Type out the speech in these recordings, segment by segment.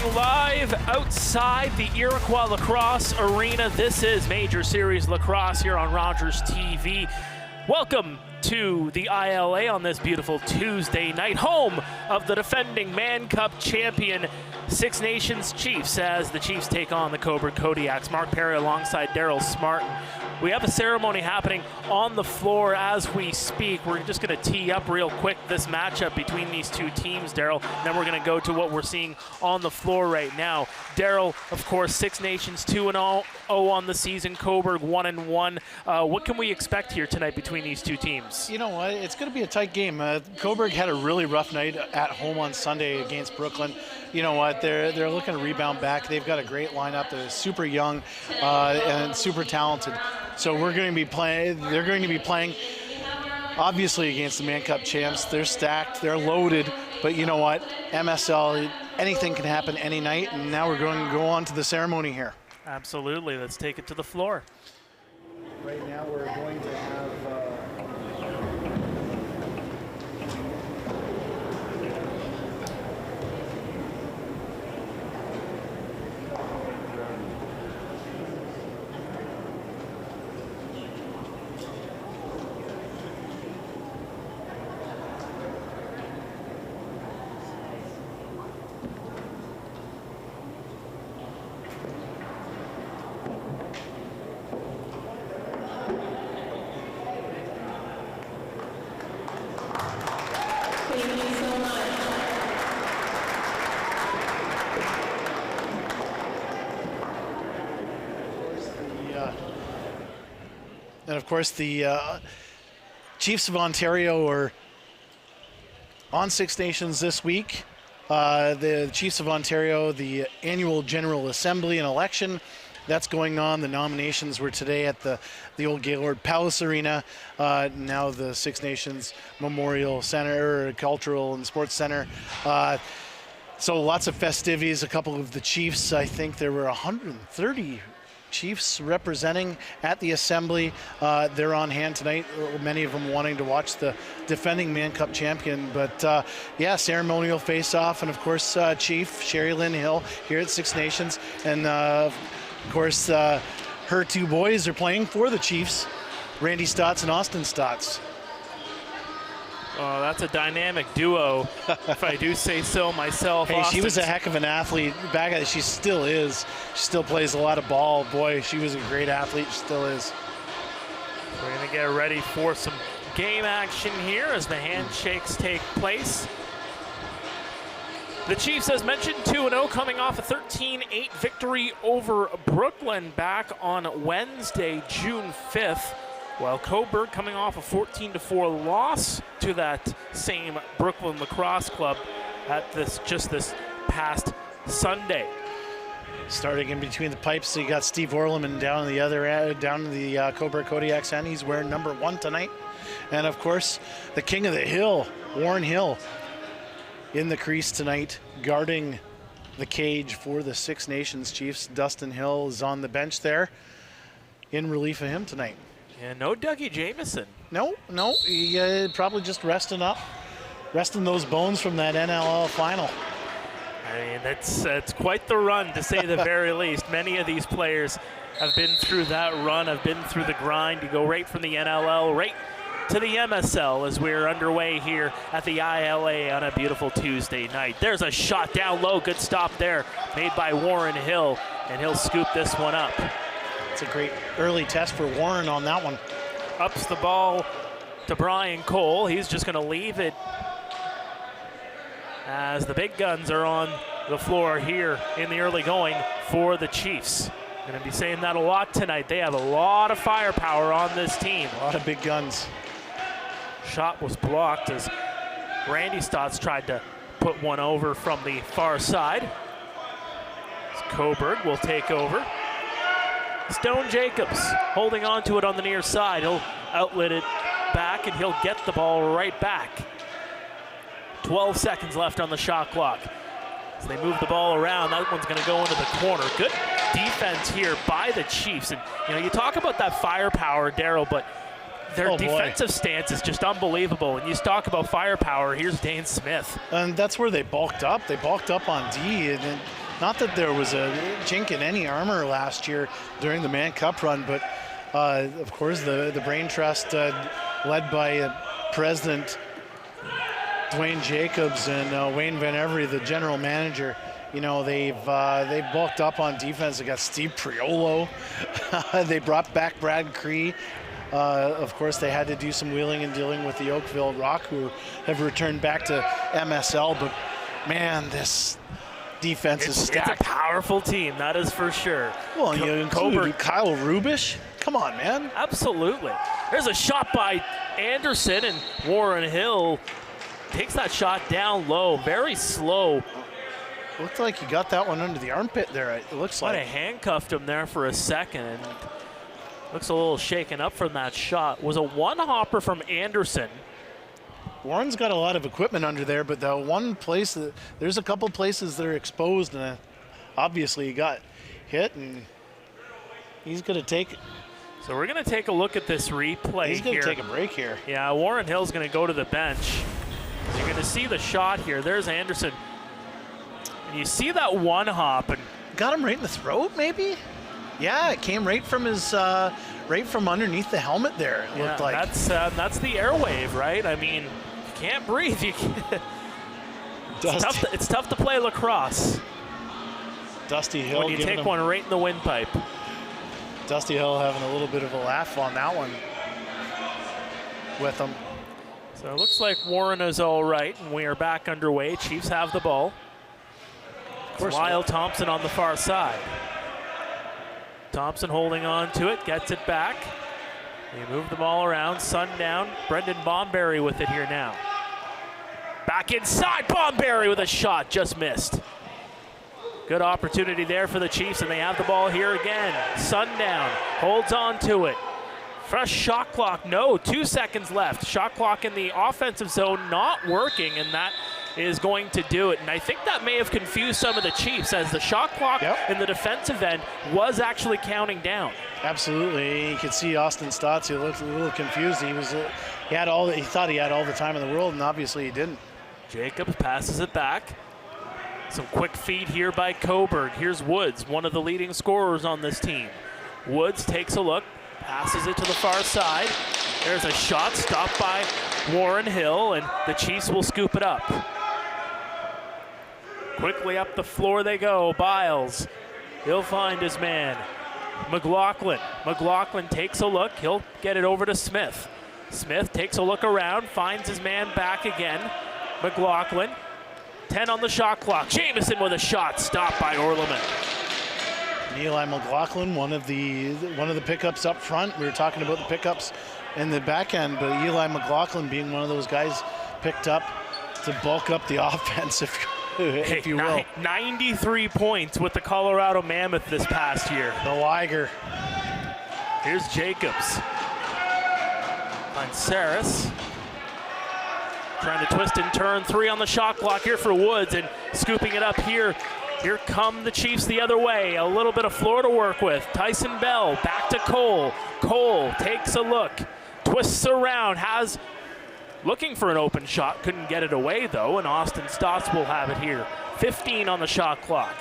Streaming live outside the Iroquois Lacrosse Arena. This is Major Series Lacrosse here on RogersTV. Welcome to the ILA on this beautiful Tuesday night, home of the defending Mann Cup champion Six Nations Chiefs, as the Chiefs take on the Cobourg Kodiaks. Mark Perry alongside Daryl Smart. We have a ceremony happening on the floor as we speak. We're just going to tee up real quick this matchup between these two teams, Daryl. Then we're going to go to what we're seeing on the floor right now. Daryl, of course, Six Nations 2-0 on the season. Cobourg 1-1. What can we expect here tonight between these two teams? You know what? It's going to be a tight game. Cobourg had a really rough night at home on Sunday against Brooklyn. You know what? They're looking to rebound back. They've got a great lineup. They're super young and super talented. So we're going to be playing. They're going to be playing, obviously, against the Mann Cup champs. They're stacked. They're loaded. But you know what? MSL, anything can happen any night. And now we're going to go on to the ceremony here. Absolutely. Let's take it to the floor. Right now we're going to have. And of course, the Chiefs of Ontario are on Six Nations this week. The Chiefs of Ontario, the annual General Assembly and election, that's going on. The nominations were today at the old Gaylord Palace Arena. Now the Six Nations Memorial Center, Cultural and Sports Center. So lots of festivities. A couple of the Chiefs, I think there were 130 Chiefs representing at the assembly. They're on hand tonight, many of them wanting to watch the defending Mann Cup champion. But yeah, ceremonial face-off, and of course Chief Sherry Lynn Hill here at Six Nations, and of course her two boys are playing for the Chiefs, Randy Stotts and Austin Stotts. Oh, that's a dynamic duo, if I do say so myself. Hey, she was a heck of an athlete back at. She still is. She still plays a lot of ball. Boy, she was a great athlete. She still is. We're going to get ready for some game action here as the handshakes take place. The Chiefs, as mentioned, 2-0, coming off a 13-8 victory over Brooklyn back on Wednesday, June 5th. While Cobourg coming off a 14-4 loss to that same Brooklyn Lacrosse club at this past Sunday. Starting in between the pipes, so you got Steve Orleman down the other end, down to the Cobourg Kodiaks end. He's wearing number 1 tonight. And of course, the king of the hill, Warren Hill, in the crease tonight, guarding the cage for the Six Nations Chiefs. Dustin Hill is on the bench there in relief of him tonight. And no Dougie Jamieson. No, he probably just resting those bones from that NLL final. I mean, that's quite the run, to say the very least. Many of these players have been through that run, have been through the grind. You go right from the NLL right to the MSL as we're underway here at the ILA on a beautiful Tuesday night. There's a shot down low, good stop there, made by Warren Hill, and he'll scoop this one up. It's a great early test for Warren on that one. Ups the ball to Brian Cole. He's just going to leave it as the big guns are on the floor here in the early going for the Chiefs. Going to be saying that a lot tonight. They have a lot of firepower on this team. A lot of big guns. Shot was blocked as Randy Stotts tried to put one over from the far side. Cobourg will take over. Stone Jacobs holding on to it on the near side. He'll outlet it back, and he'll get the ball right back. 12 seconds left on the shot clock. As they move the ball around, that one's going to go into the corner. Good defense here by the Chiefs. And you talk about that firepower, Daryl, but their defensive stance is just unbelievable. And you talk about firepower, here's Dane Smith. And that's where they bulked up. They bulked up on D, and then not that there was a chink in any armor last year during the Mann Cup run, but of course the Brain Trust, led by President Dwayne Jacobs and Wayne Van Every, the general manager, they've bulked up on defense. They got Steve Priolo. They brought back Brad Cree. Of course, they had to do some wheeling and dealing with the Oakville Rock, who have returned back to MSL. But man, this defense is stacked. It's a powerful team, that is for sure. Well, you include Kyle Rubish. Come on, man. Absolutely. There's a shot by Anderson, and Warren Hill takes that shot down low, very slow. Looked like he got that one under the armpit there, it looks like. Might have handcuffed him there for a second, and looks a little shaken up from that shot. Was a one-hopper from Anderson. Warren's got a lot of equipment under there, but the one place, there's a couple places that are exposed, and obviously he got hit, and he's going to take it. So we're going to take a look at this replay. He's going to take a break here. Yeah, Warren Hill's going to go to the bench. You're going to see the shot here. There's Anderson. And you see that one hop. And got him right in the throat, maybe? Yeah, it came right from his, right from underneath the helmet there, it looked like. That's the airwave, right? I mean, you can't breathe. It's tough to play lacrosse. Dusty Hill. When you take one right in the windpipe. Dusty Hill having a little bit of a laugh on that one with him. So it looks like Warren is all right, and we are back underway. Chiefs have the ball. Of course, Lyle Thompson on the far side. Thompson holding on to it, gets it back. They move the ball around, Sundown. Brendan Bomberry with it here now. Back inside, Bomberry with a shot, just missed. Good opportunity there for the Chiefs, and they have the ball here again. Sundown holds on to it. Fresh shot clock, no, 2 seconds left. Shot clock in the offensive zone not working, and that is going to do it. And I think that may have confused some of the Chiefs, as the shot clock in the defensive end was actually counting down. Absolutely, you could see Austin Stotts. He looked a little confused. He thought he had all the time in the world, and obviously he didn't. Jacobs passes it back. Some quick feed here by Cobourg. Here's Woods, one of the leading scorers on this team. Woods takes a look, passes it to the far side. There's a shot stopped by Warren Hill, and the Chiefs will scoop it up. Quickly up the floor they go. Biles, he'll find his man. McLaughlin takes a look. He'll get it over to Smith. Smith takes a look around, finds his man back again. McLaughlin, 10 on the shot clock. Jamieson with a shot, stopped by Orleman. Eli McLaughlin, one of the pickups up front. We were talking about the pickups in the back end, but Eli McLaughlin being one of those guys picked up to bulk up the offense, if you will. 93 points with the Colorado Mammoth this past year. The Liger. Here's Jacobs. Finds Saris. Trying to twist and turn. 3 on the shot clock here for Woods, and scooping it up here. Here come the Chiefs the other way. A little bit of floor to work with. Tyson Bell back to Cole. Cole takes a look, twists around, looking for an open shot. Couldn't get it away though, and Austin Stotts will have it here. 15 on the shot clock.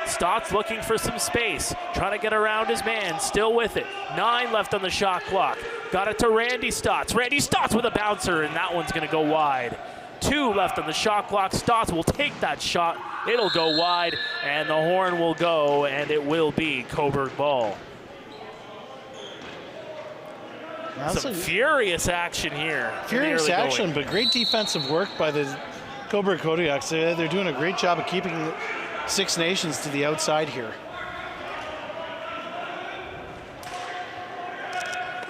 Stotts looking for some space, trying to get around his man, still with it. 9 left on the shot clock. Got it to Randy Stotts. Randy Stotts with a bouncer, and that one's going to go wide. 2 left on the shot clock. Stotts will take that shot. It'll go wide, and the horn will go, and it will be Cobourg ball. Some furious action here. Furious action, but great defensive work by the Cobourg Kodiaks. They're doing a great job of keeping Six Nations to the outside here.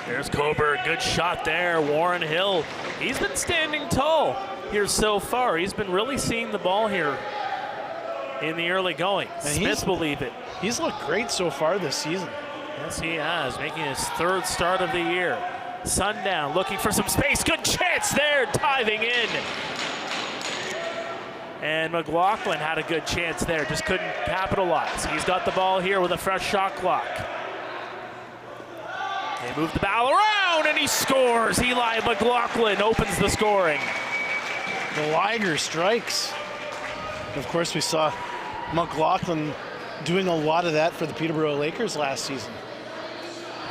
There's Cobourg, good shot there. Warren Hill, he's been standing tall here so far. He's been really seeing the ball here in the early going. And Smith will leave it. He's looked great so far this season. Yes, he has, making his 3rd start of the year. Sundown looking for some space. Good chance there, diving in. And McLaughlin had a good chance there, just couldn't capitalize. He's got the ball here with a fresh shot clock. They move the ball around, and he scores. Eli McLaughlin opens the scoring. The Liger strikes. Of course, we saw McLaughlin doing a lot of that for the Peterborough Lakers last season.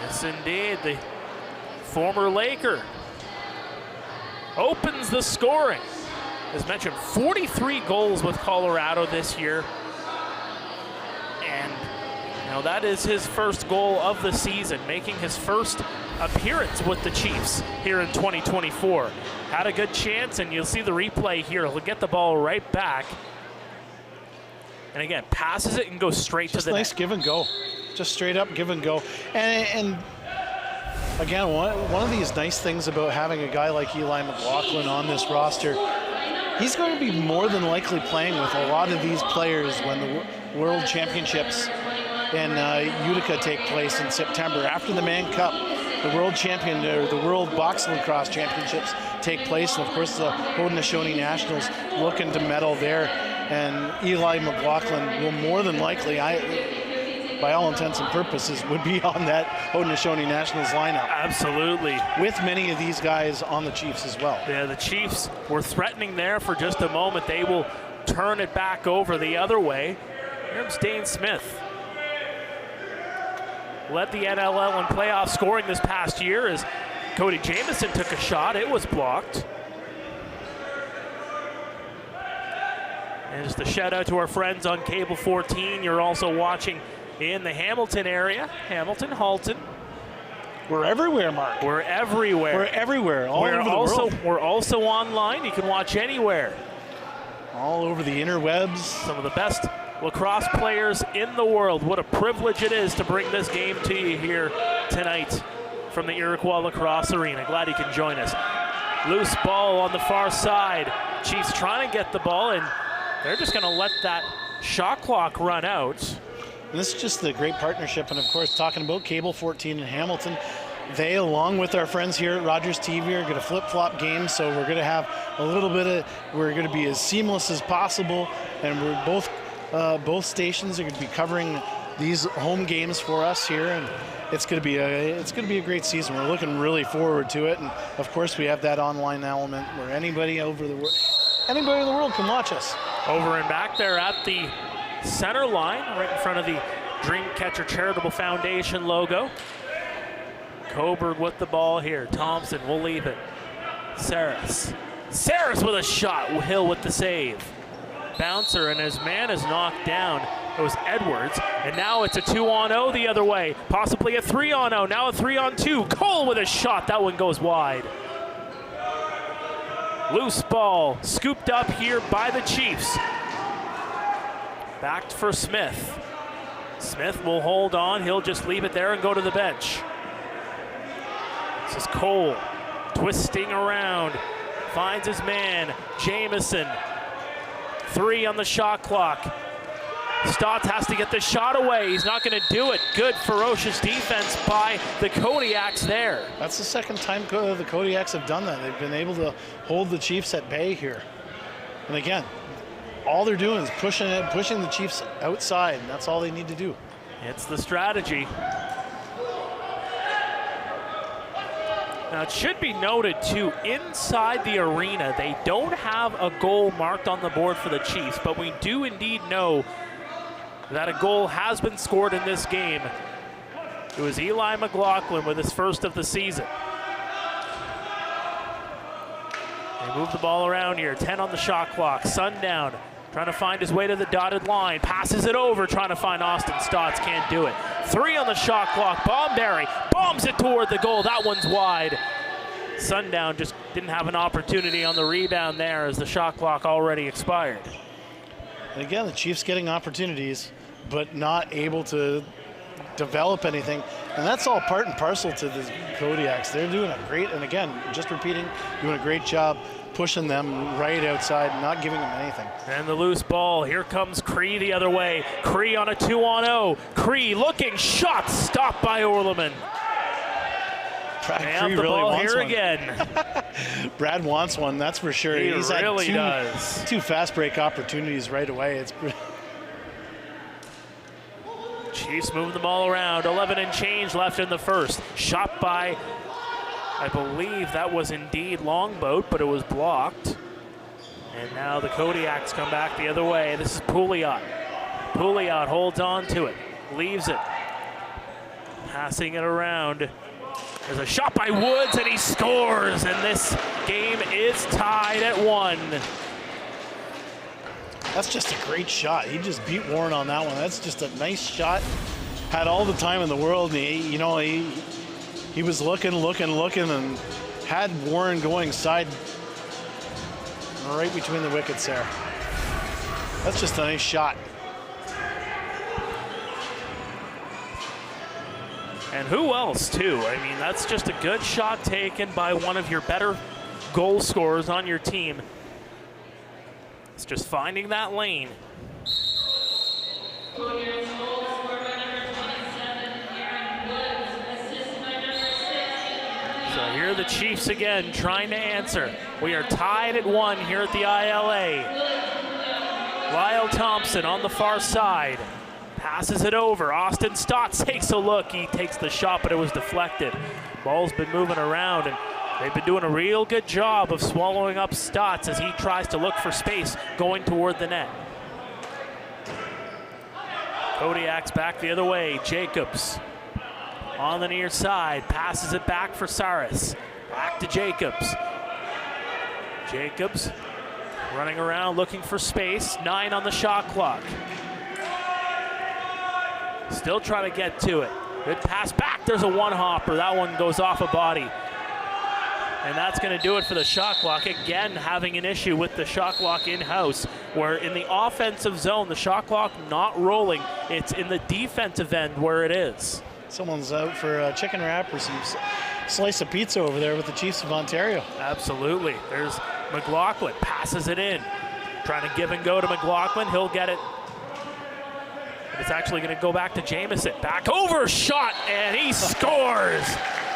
Yes, indeed. The former Laker opens the scoring. As mentioned, 43 goals with Colorado this year. And that is his first goal of the season, making his first appearance with the Chiefs here in 2024. Had a good chance, and you'll see the replay here. He'll get the ball right back. And again, passes it and goes straight to the nice net. Give and go. Just straight up give and go. And again, one of these nice things about having a guy like Eli McLaughlin on this roster, he's going to be more than likely playing with a lot of these players when the World Championships in Utica take place in September. After the Mann Cup, the World Box Lacrosse Championships take place, and of course the Haudenosaunee Nationals looking to medal there. And Eli McLaughlin will more than likely, by all intents and purposes, would be on that Haudenosaunee Nationals lineup. Absolutely. With many of these guys on the Chiefs as well. Yeah, the Chiefs were threatening there for just a moment. They will turn it back over the other way. Here's Dane Smith. Led the NLL in playoff scoring this past year as Cody Jamieson took a shot. It was blocked. And just a shout out to our friends on Cable 14. You're also watching in the Hamilton area. Hamilton, Halton. We're everywhere, Mark. We're everywhere. We're everywhere, all over the world. We're also online. You can watch anywhere. All over the interwebs. Some of the best lacrosse players in the world. What a privilege it is to bring this game to you here tonight from the Iroquois Lacrosse Arena. Glad you can join us. Loose ball on the far side. Chiefs trying to get the ball, and they're just going to let that shot clock run out. And this is just the great partnership, and of course, talking about Cable 14 in Hamilton, they, along with our friends here at RogersTV, are going to flip-flop games, so we're going to have a little bit of, we're going to be as seamless as possible, and we're both stations are going to be covering these home games for us here, and it's going to be a great season. We're looking really forward to it, and of course, we have that online element where anybody in the world can watch us. Over and back there at the center line, right in front of the Dreamcatcher Charitable Foundation logo. Cobourg with the ball here. Thompson will leave it. Saris with a shot. Hill with the save. Bouncer, and his man is knocked down. It was Edwards, and now it's a 2-on-0 the other way. Possibly a 3-on-0, now a 3-on-2. Cole with a shot. That one goes wide. Loose ball scooped up here by the Chiefs. Back for Smith. Smith will hold on. He'll just leave it there and go to the bench. This is Cole twisting around. Finds his man, Jamieson. 3 on the shot clock. Stotts has to get the shot away. He's not going to do it. Good, ferocious defense by the Kodiaks there. That's the second time the Kodiaks have done that. They've been able to hold the Chiefs at bay here. And again, all they're doing is pushing the Chiefs outside, and that's all they need to do. It's the strategy. Now, it should be noted, too, inside the arena, they don't have a goal marked on the board for the Chiefs, but we do indeed know that a goal has been scored in this game. It was Eli McLaughlin with his first of the season. They move the ball around here. 10 on the shot clock. Sundown trying to find his way to the dotted line. Passes it over, trying to find Austin Stotts. Can't do it. 3 on the shot clock. Bomberry bombs it toward the goal. That one's wide. Sundown just didn't have an opportunity on the rebound there as the shot clock already expired. And again, the Chiefs getting opportunities, but not able to develop anything. And that's all part and parcel to the Kodiaks. They're doing a great, and again, just repeating, doing a great job pushing them right outside, not giving them anything. And the loose ball. Here comes Cree the other way. Cree on a 2-on-0. Cree looking, shot stopped by Orleman. Brad Cree the really ball wants here one. again. Brad wants one, that's for sure. He's really had does. 2 fast break opportunities right away. Chiefs move the ball around. 11 and change left in the first. Shot by, I believe that was indeed Longboat, but it was blocked. And now the Kodiaks come back the other way. This is Pouliot. Pouliot holds on to it, leaves it, passing it around. There's a shot by Woods, and he scores, and this game is tied at 1. That's just a great shot. He just beat Warren on that one. That's just a nice shot. Had all the time in the world, and he was looking, and had Warren going side right between the wickets there. That's just a nice shot. And who else, too? I mean, that's just a good shot taken by one of your better goal scorers on your team. It's just finding that lane. So here are the Chiefs again trying to answer. We are tied at 1 here at the ILA. Lyle Thompson on the far side. Passes it over. Austin Stotts takes a look. He takes the shot, but it was deflected. Ball's been moving around, and they've been doing a real good job of swallowing up Stotts as he tries to look for space going toward the net. Kodiaks back the other way. Jacobs on the near side. Passes it back for Saris. Back to Jacobs. Jacobs running around looking for space. 9 on the shot clock. Still trying to get to it. Good pass back. There's a one-hopper. That one goes off a body. And that's going to do it for the shot clock. Again, having an issue with the shot clock in-house, where in the offensive zone, the shot clock not rolling. It's in the defensive end where it is. Someone's out for a chicken wrap or some slice of pizza over there with the Chiefs of Ontario. Absolutely. There's McLaughlin. Passes it in. Trying to give and go to McLaughlin. He'll get it. It's actually going to go back to Jamieson. Back over, shot, and he scores.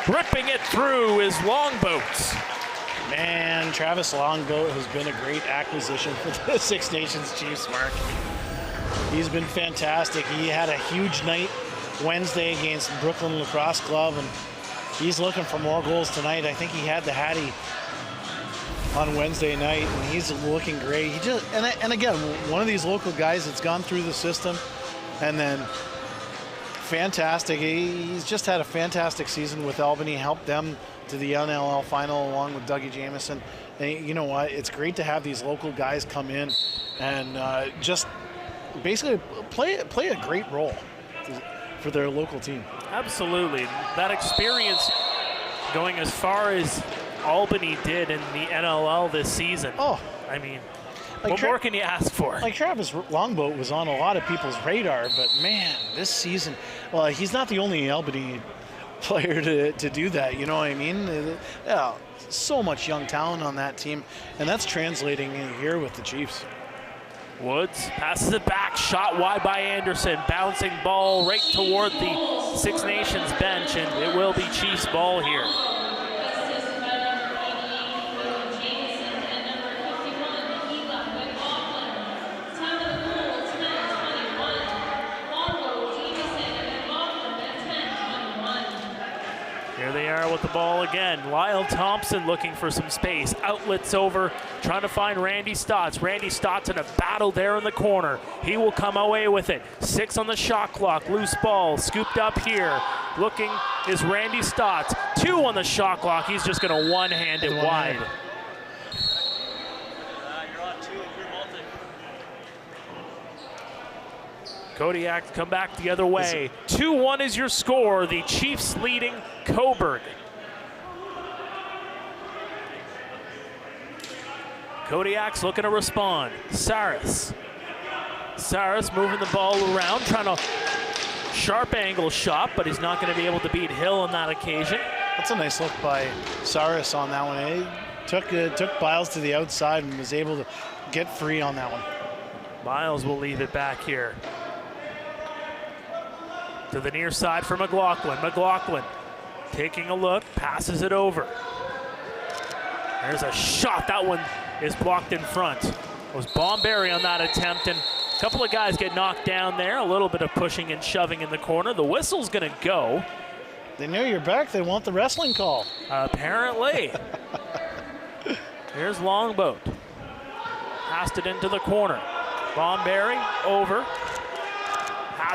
Ripping it through his Longboats. Man, Travis Longboat has been a great acquisition for the Six Nations Chiefs, Mark. He's been fantastic. He had a huge night Wednesday against Brooklyn Lacrosse Club, and he's looking for more goals tonight. I think he had the Hattie on Wednesday night, and he's looking great. He just and again, one of these local guys that's gone through the system, and then fantastic. He's just had a fantastic season with Albany, helped them to the NLL final along with Dougie Jamieson. And you know what? It's great to have these local guys come in and just basically play a great role for their local team. Absolutely. That experience going as far as Albany did in the NLL this season. Oh, I mean, what more can you ask for? Like Travis Longboat was on a lot of people's radar, but man, this season, well, he's not the only Albany player to do that, you know what I mean? Yeah, so much young talent on that team, and that's translating in here with the Chiefs. Woods passes it back, shot wide by Anderson, bouncing ball right toward the Six Nations bench, and it will be Chiefs ball here. Here they are with the ball again. Lyle Thompson looking for some space. Outlets over, trying to find Randy Stotts. Randy Stotts in a battle there in the corner. He will come away with it. 6 on the shot clock. Loose ball scooped up here. Looking is Randy Stotts. 2 on the shot clock. He's just going to one-hand it wide. Kodiaks come back the other way. 2-1 is your score. The Chiefs leading Cobourg. Kodiaks looking to respond. Saris moving the ball around, trying to sharp angle shot, but he's not going to be able to beat Hill on that occasion. That's a nice look by Saris on that one. He took Biles to the outside and was able to get free on that one. Biles will leave it back here. To the near side for McLaughlin. McLaughlin taking a look, passes it over. There's a shot. That one is blocked in front. It was Bomberry on that attempt, and a couple of guys get knocked down there. A little bit of pushing and shoving in the corner. The whistle's going to go. They know you're back. They want the wrestling call. Apparently. Here's Longboat. Passed it into the corner. Bomberry over.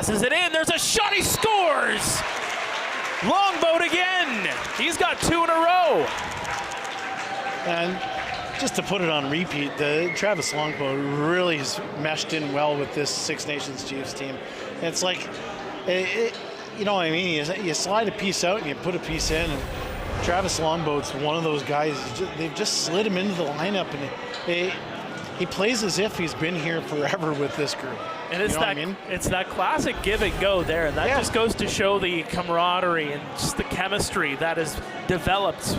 passes it in. There's a shot. He scores. Longboat again. He's got 2 in a row. And just to put it on repeat, the Travis Longboat really has meshed in well with this Six Nations Chiefs team. It's like, you know what I mean? You slide a piece out and you put a piece in. And Travis Longboat's one of those guys. They've just slid him into the lineup, and he plays as if he's been here forever with this group. And it's it's that classic give and go there, and that just goes to show the camaraderie and just the chemistry that has developed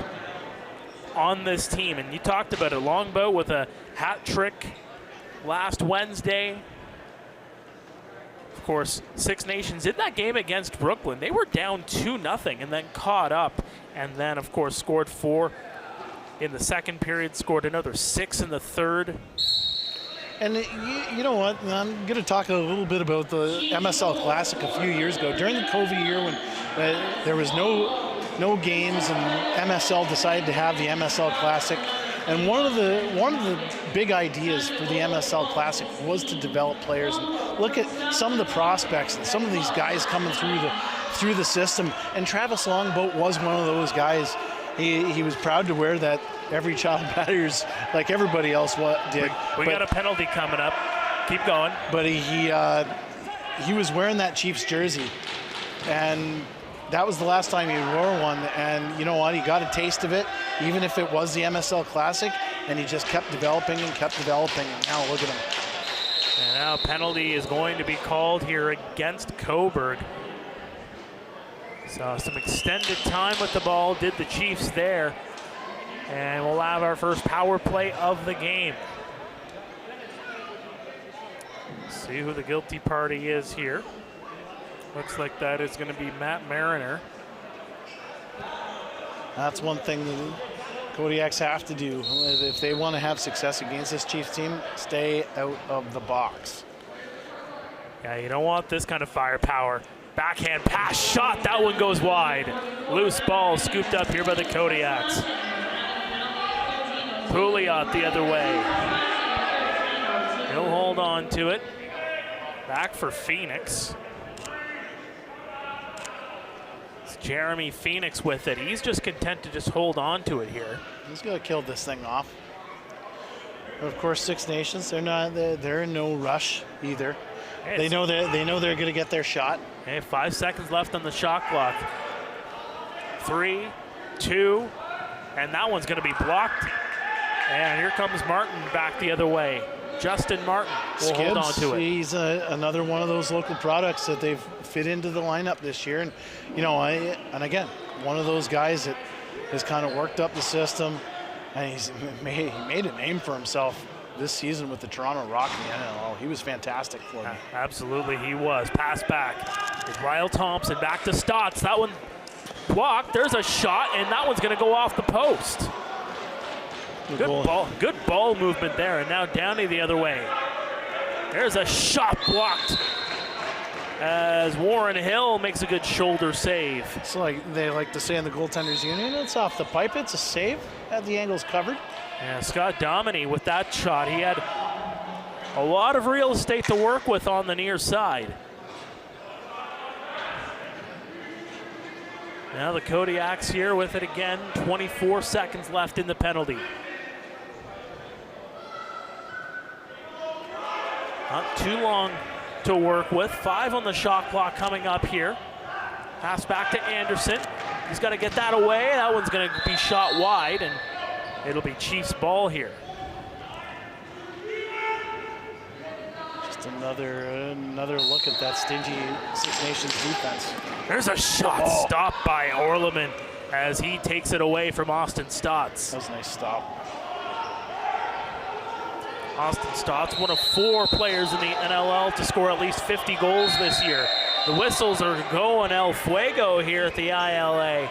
on this team. And you talked about it, Longboat with a hat trick last Wednesday. Of course, Six Nations in that game against Brooklyn, they were down 2-0 and then caught up, and then of course scored 4 in the second period, scored another 6 in the third. And you know what? I'm going to talk a little bit about the MSL Classic a few years ago. During the COVID year when there was no games and MSL decided to have the MSL Classic. And one of the big ideas for the MSL Classic was to develop players and look at some of the prospects and some of these guys coming through the system. And Travis Longboat was one of those guys. He was proud to wear that every child matters like everybody else did. We got a penalty coming up. Keep going. But he was wearing that Chiefs jersey, and that was the last time he wore one. And you know what? He got a taste of it, even if it was the MSL Classic, and he just kept developing and kept developing. And now look at him. And now a penalty is going to be called here against Cobourg. So some extended time with the ball did the Chiefs there. And we'll have our first power play of the game. See who the guilty party is here. Looks like that is going to be Matt Mariner. That's one thing the Kodiaks have to do. If they want to have success against this Chiefs team, stay out of the box. Yeah, you don't want this kind of firepower. Backhand pass shot, that one goes wide. Loose ball scooped up here by the Kodiaks. Pouliot the other way. He'll hold on to it. Back for Phoenix. It's Jeremy Phoenix with it. He's just content to just hold on to it here. He's gonna kill this thing off. But of course, Six Nations, they're in no rush either. Hey, they know they're gonna get their shot. Hey, 5 seconds left on the shot clock. 3, 2, and that one's gonna be blocked. And here comes Martin back the other way. Justin Martin will hold on to it. He's another one of those local products that they've fit into the lineup this year. And, you know, and again, one of those guys that has kind of worked up the system, and he made a name for himself this season with the Toronto Rock in the NLL. He was fantastic for me. Absolutely, he was. Pass back. With Ryle Thompson back to Stotts. That one blocked. There's a shot, and that one's going to go off the post. Good ball movement there, and now Downey the other way. There's a shot blocked as Warren Hill makes a good shoulder save. It's like they like to say in the goaltenders union, it's off the pipe, it's a save. Had the angles covered. Yeah, Scott Dominey with that shot. He had a lot of real estate to work with on the near side. Now the Kodiaks here with it again. 24 seconds left in the penalty. Not too long to work with. 5 on the shot clock coming up here. Pass back to Anderson. He's got to get that away. That one's going to be shot wide, and it'll be Chiefs ball here. Just another look at that stingy Six Nations defense. There's a shot stopped by Orleman as he takes it away from Austin Stotts. That was a nice stop. Austin Stotts, one of 4 players in the NLL to score at least 50 goals this year. The whistles are going El Fuego here at the ILA.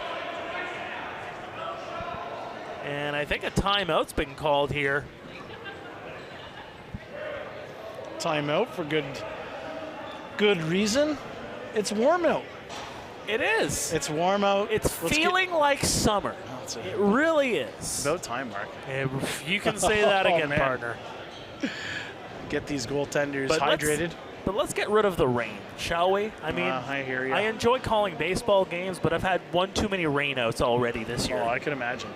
And I think a timeout's been called here. Timeout for good reason. It's warm out. It is. It's warm out. It's feeling like summer. It really is. It's about time, Mark. You can say that again, partner. Get these goaltenders hydrated. But let's get rid of the rain, shall we? I mean, I hear you. I enjoy calling baseball games, but I've had one too many rainouts already this year. Oh, I can imagine.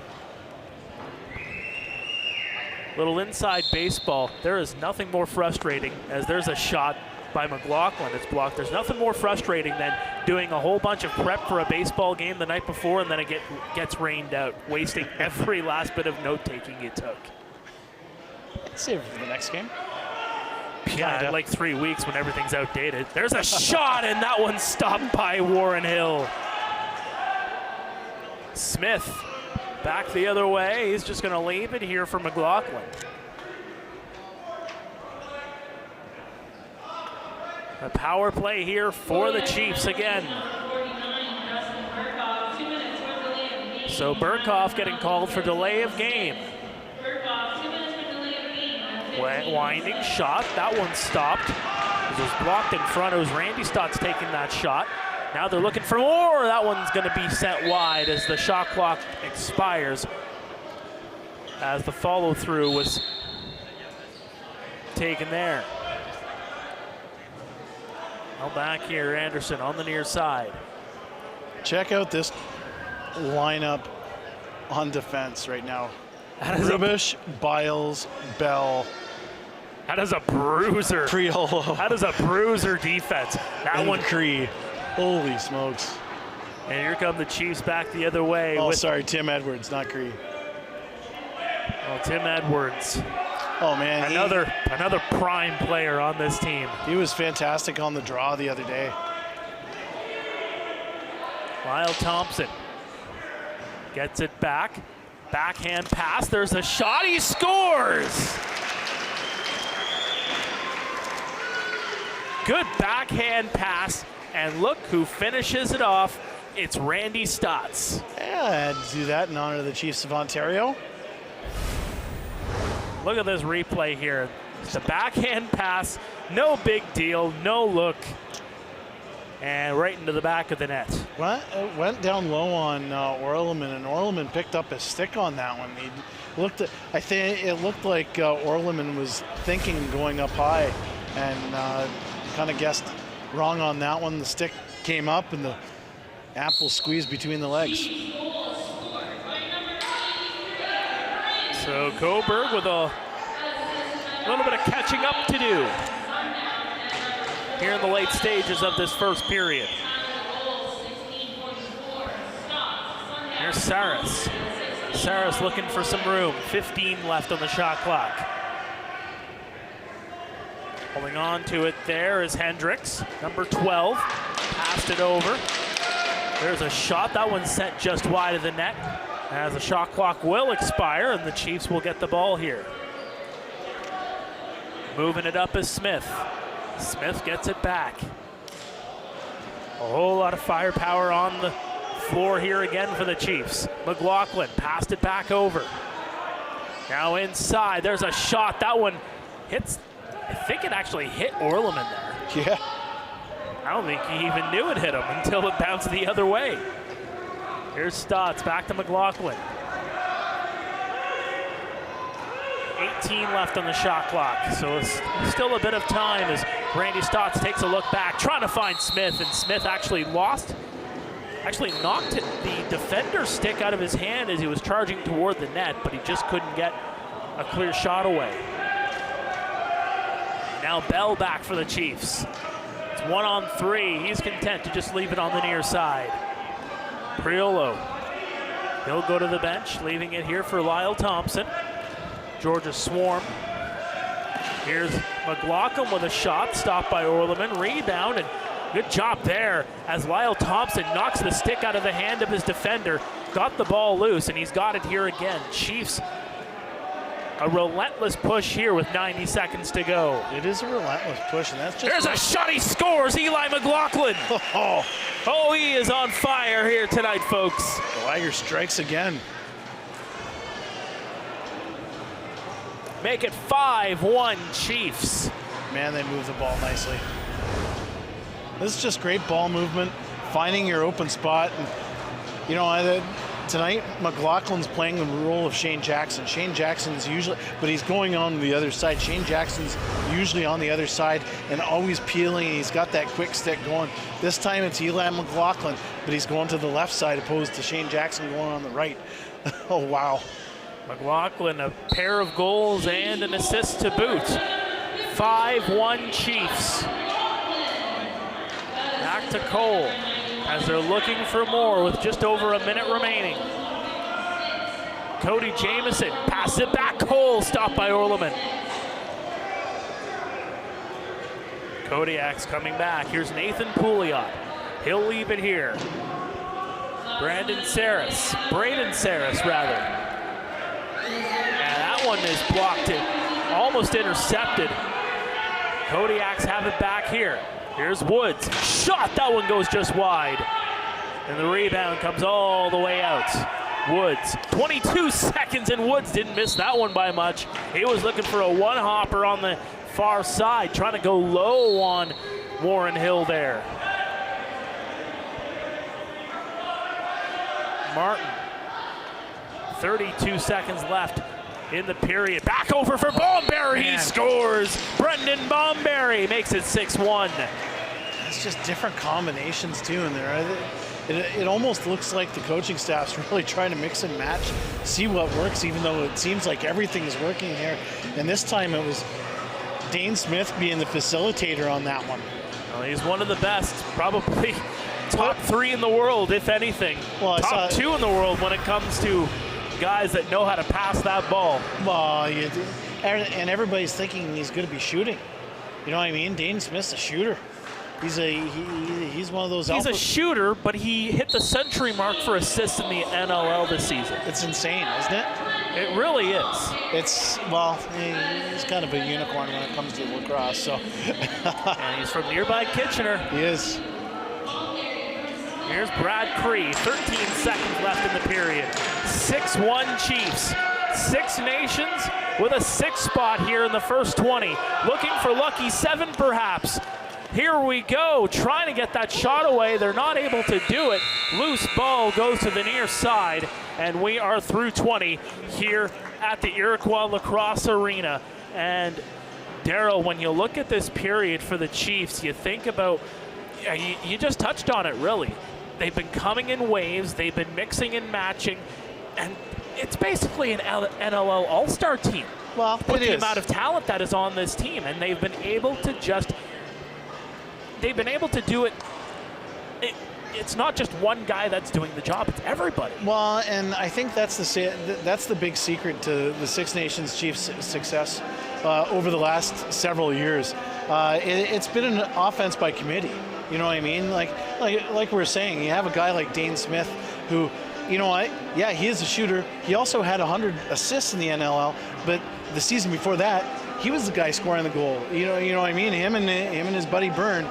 Little inside baseball. There is nothing more frustrating as there's a shot by McLaughlin. It's blocked. There's nothing more frustrating than doing a whole bunch of prep for a baseball game the night before and then it gets rained out, wasting every last bit of note-taking you took. Save it for the next game. Yeah, like 3 weeks when everything's outdated. There's a shot, and that one's stopped by Warren Hill. Smith back the other way. He's just going to leave it here for McLaughlin. A power play here for the Chiefs again. So Burkhoff getting called for delay of game. Winding shot, that one stopped. It was blocked in front. It was Randy Stotts taking that shot. Now they're looking for more. That one's going to be sent wide as the shot clock expires. As the follow through was taken there. Now back here, Anderson on the near side. Check out this lineup on defense right now. Rubish, Biles, Bell. That is a bruiser. Priolo. That is a bruiser defense. That one. Cree. Holy smokes. And here come the Chiefs back the other way. Oh, sorry, Tim Edwards, not Cree. Oh, Tim Edwards. Oh, man. Another prime player on this team. He was fantastic on the draw the other day. Lyle Thompson gets it back. Backhand pass. There's a shot. He scores! Good backhand pass. And look who finishes it off. It's Randy Stotts. Yeah, I had to do that in honor of the Chiefs of Ontario. Look at this replay here. It's a backhand pass. No big deal. No look. And right into the back of the net. Well, it went down low on Orleman, and Orleman picked up his stick on that one. I think it looked like Orleman was thinking going up high, and kind of guessed wrong on that one. The stick came up, and the apple squeezed between the legs. So Cobourg with a little bit of catching up to do here in the late stages of this first period. Here's Saris. Saris looking for some room. 15 left on the shot clock. Holding on to it there is Hendricks, number 12. Passed it over. There's a shot. That one's sent just wide of the net. As the shot clock will expire, and the Chiefs will get the ball here. Moving it up is Smith. Smith gets it back. A whole lot of firepower on the floor here again for the Chiefs. McLaughlin passed it back over. Now inside, there's a shot. That one hits, I think it actually hit Orleman there. Yeah. I don't think he even knew it hit him until it bounced the other way. Here's Stotts, back to McLaughlin. 18 left on the shot clock, so it's still a bit of time as Randy Stotts takes a look back, trying to find Smith, and Smith actually knocked the defender's stick out of his hand as he was charging toward the net, but he just couldn't get a clear shot away. Now Bell back for the Chiefs. It's 1-on-3. He's content to just leave it on the near side. Priolo, he'll go to the bench, leaving it here for Lyle Thompson. Georgia swarm. Here's McLaughlin with a shot, stopped by Orleman. Rebound, and good job there as Lyle Thompson knocks the stick out of the hand of his defender. Got the ball loose, and he's got it here again. Chiefs, a relentless push here with 90 seconds to go. It is a relentless push, and that's just... There's a shot, he scores, Eli McLaughlin. Oh, he is on fire here tonight, folks. The Lager strikes again. Make it 5-1 Chiefs. Man, they move the ball nicely. This is just great ball movement, finding your open spot. And, you know, tonight, McLaughlin's playing the role of Shane Jackson. Shane Jackson's usually, but he's going on the other side. Shane Jackson's usually on the other side and always peeling. He's got that quick stick going. This time it's Eli McLaughlin, but he's going to the left side opposed to Shane Jackson going on the right. Oh, wow. McLaughlin, a pair of goals and an assist to boot. 5-1 Chiefs. Back to Cole as they're looking for more with just over a minute remaining. Cody Jamieson, pass it back, Cole, stopped by Orleman. Kodiaks coming back. Here's Nathan Pouliot. He'll leave it here. Braden Saris, rather. And that one is blocked, almost intercepted. Kodiaks have it back here. Here's Woods, shot, that one goes just wide. And the rebound comes all the way out. Woods, 22 seconds, and Woods didn't miss that one by much. He was looking for a one-hopper on the far side, trying to go low on Warren Hill there. Martin, 32 seconds left in the period. Back over for Bomberry, he scores. Brendan Bomberry makes it 6-1. It's just different combinations too in there. It almost looks like the coaching staff's really trying to mix and match, see what works, even though it seems like everything is working here. And this time it was Dane Smith being the facilitator on that one. Well, he's one of the best, probably top 3 in the world, if anything. Well, top 2 in the world when it comes to guys that know how to pass that ball. Well, and everybody's thinking he's going to be shooting. You know what I mean? Dane Smith's a shooter. He's one of those. He's a shooter, but he hit the century mark for assists in the NLL this season. It's insane, isn't it? It really is. He's kind of a unicorn when it comes to lacrosse. So. And he's from nearby Kitchener. He is. Here's Brad Cree, 13 seconds left in the period. 6-1 Chiefs. 6 Nations with a 6th spot here in the first 20. Looking for lucky 7 perhaps. Here we go, trying to get that shot away. They're not able to do it. Loose ball goes to the near side, and we are through 20 here at the Iroquois Lacrosse Arena. And Daryl, when you look at this period for the Chiefs, you think about, you just touched on it really. They've been coming in waves, they've been mixing and matching, and it's basically an NLL All-Star team. Well, with the amount of talent that is on this team, and they've been able to do it. It's not just one guy that's doing the job, it's everybody. Well, and I think that's the big secret to the Six Nations Chiefs' success over the last several years. It's been an offense by committee. You know what I mean? Like we're saying, you have a guy like Dane Smith who, you know what? Yeah, he is a shooter. He also had 100 assists in the NLL, but the season before that, he was the guy scoring the goal. You know what I mean? Him and his buddy Byrne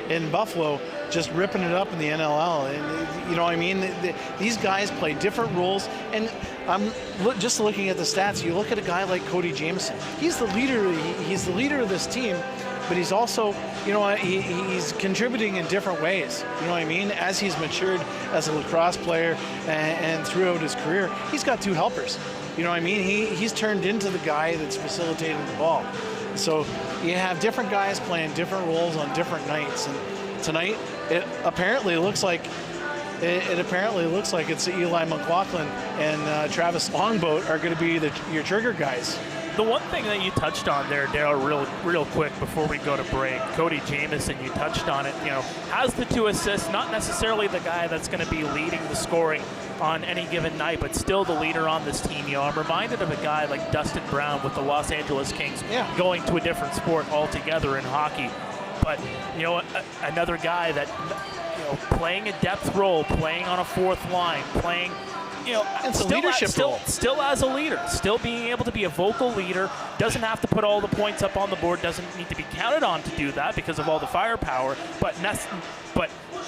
in Buffalo just ripping it up in the NLL. And you know what I mean? These guys play different roles. And I'm just looking at the stats. You look at a guy like Cody Jamieson. He's the leader. He's the leader of this team. But he's also, you know what, he's contributing in different ways. You know what I mean? As he's matured as a lacrosse player and throughout his career, he's got 2 helpers. You know what I mean? He's turned into the guy that's facilitating the ball. So you have different guys playing different roles on different nights. And tonight, it apparently looks like it's Eli McLaughlin and Travis Longboat are going to be your trigger guys. The one thing that you touched on there, Daryl, real quick before we go to break, Cody Jamieson, you touched on it, has the 2 assists, not necessarily the guy that's going to be leading the scoring on any given night, but still the leader on this team. I'm reminded of a guy like Dustin Brown with the Los Angeles Kings, going to a different sport altogether in hockey. But, another guy that, playing a depth role, playing on a 4th line, playing, it's a leadership role. Still as a leader, still being able to be a vocal leader, doesn't have to put all the points up on the board, doesn't need to be counted on to do that because of all the firepower, but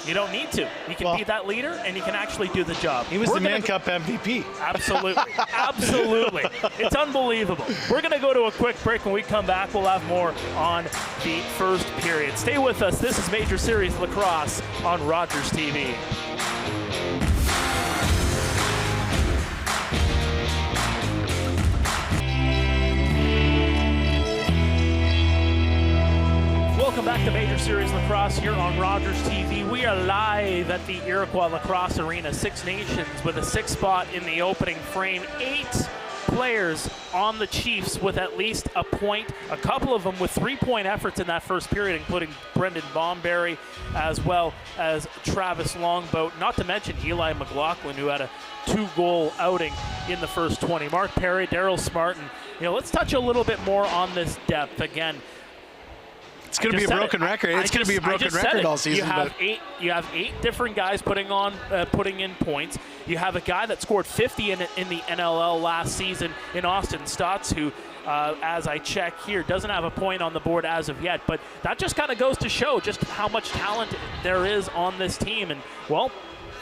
you don't need to. You can be that leader, and you can actually do the job. He was the Man Cup MVP. Absolutely. Absolutely. It's unbelievable. We're going to go to a quick break. When we come back, we'll have more on the first period. Stay with us. This is Major Series Lacrosse on RogersTV. Welcome back to Major Series Lacrosse here on Rogers TV. We are live at the Iroquois Lacrosse Arena, Six Nations, with a 6th spot in the opening frame. 8 players on the Chiefs with at least a point, a couple of them with 3-point efforts in that first period, including Brendan Bomberry as well as Travis Longboat, not to mention Eli McLaughlin, who had a 2-goal outing in the first 20. Mark Perry, Daryl Smart, and let's touch a little bit more on this depth. Again, it's going to be a broken record. It's going to be a broken record all season. You have 8 different guys putting in points. You have a guy that scored 50 in the NLL last season in Austin Stotts, who, as I check here, doesn't have a point on the board as of yet. But that just kind of goes to show just how much talent there is on this team. And, well,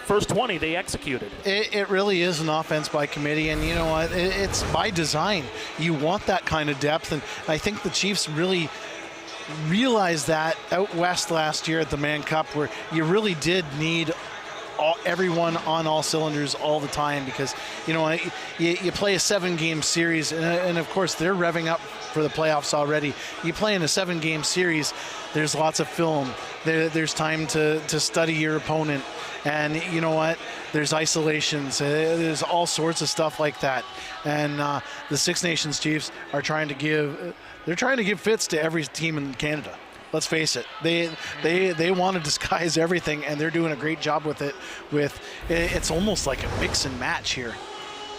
first 20, they executed. It really is an offense by committee, and you know what? It's by design. You want that kind of depth, and I think the Chiefs really realized that out west last year at the Mann Cup, where you really did need everyone on all cylinders all the time, because you play a 7-game series, and of course they're revving up for the playoffs already. You play in a 7-game series, there's lots of film, there's time to study your opponent, and you know what, there's isolations, there's all sorts of stuff like that. And the Six Nations Chiefs are trying to give fits to every team in Canada. Let's face it, they want to disguise everything, and they're doing a great job with it. It's almost like a mix and match here.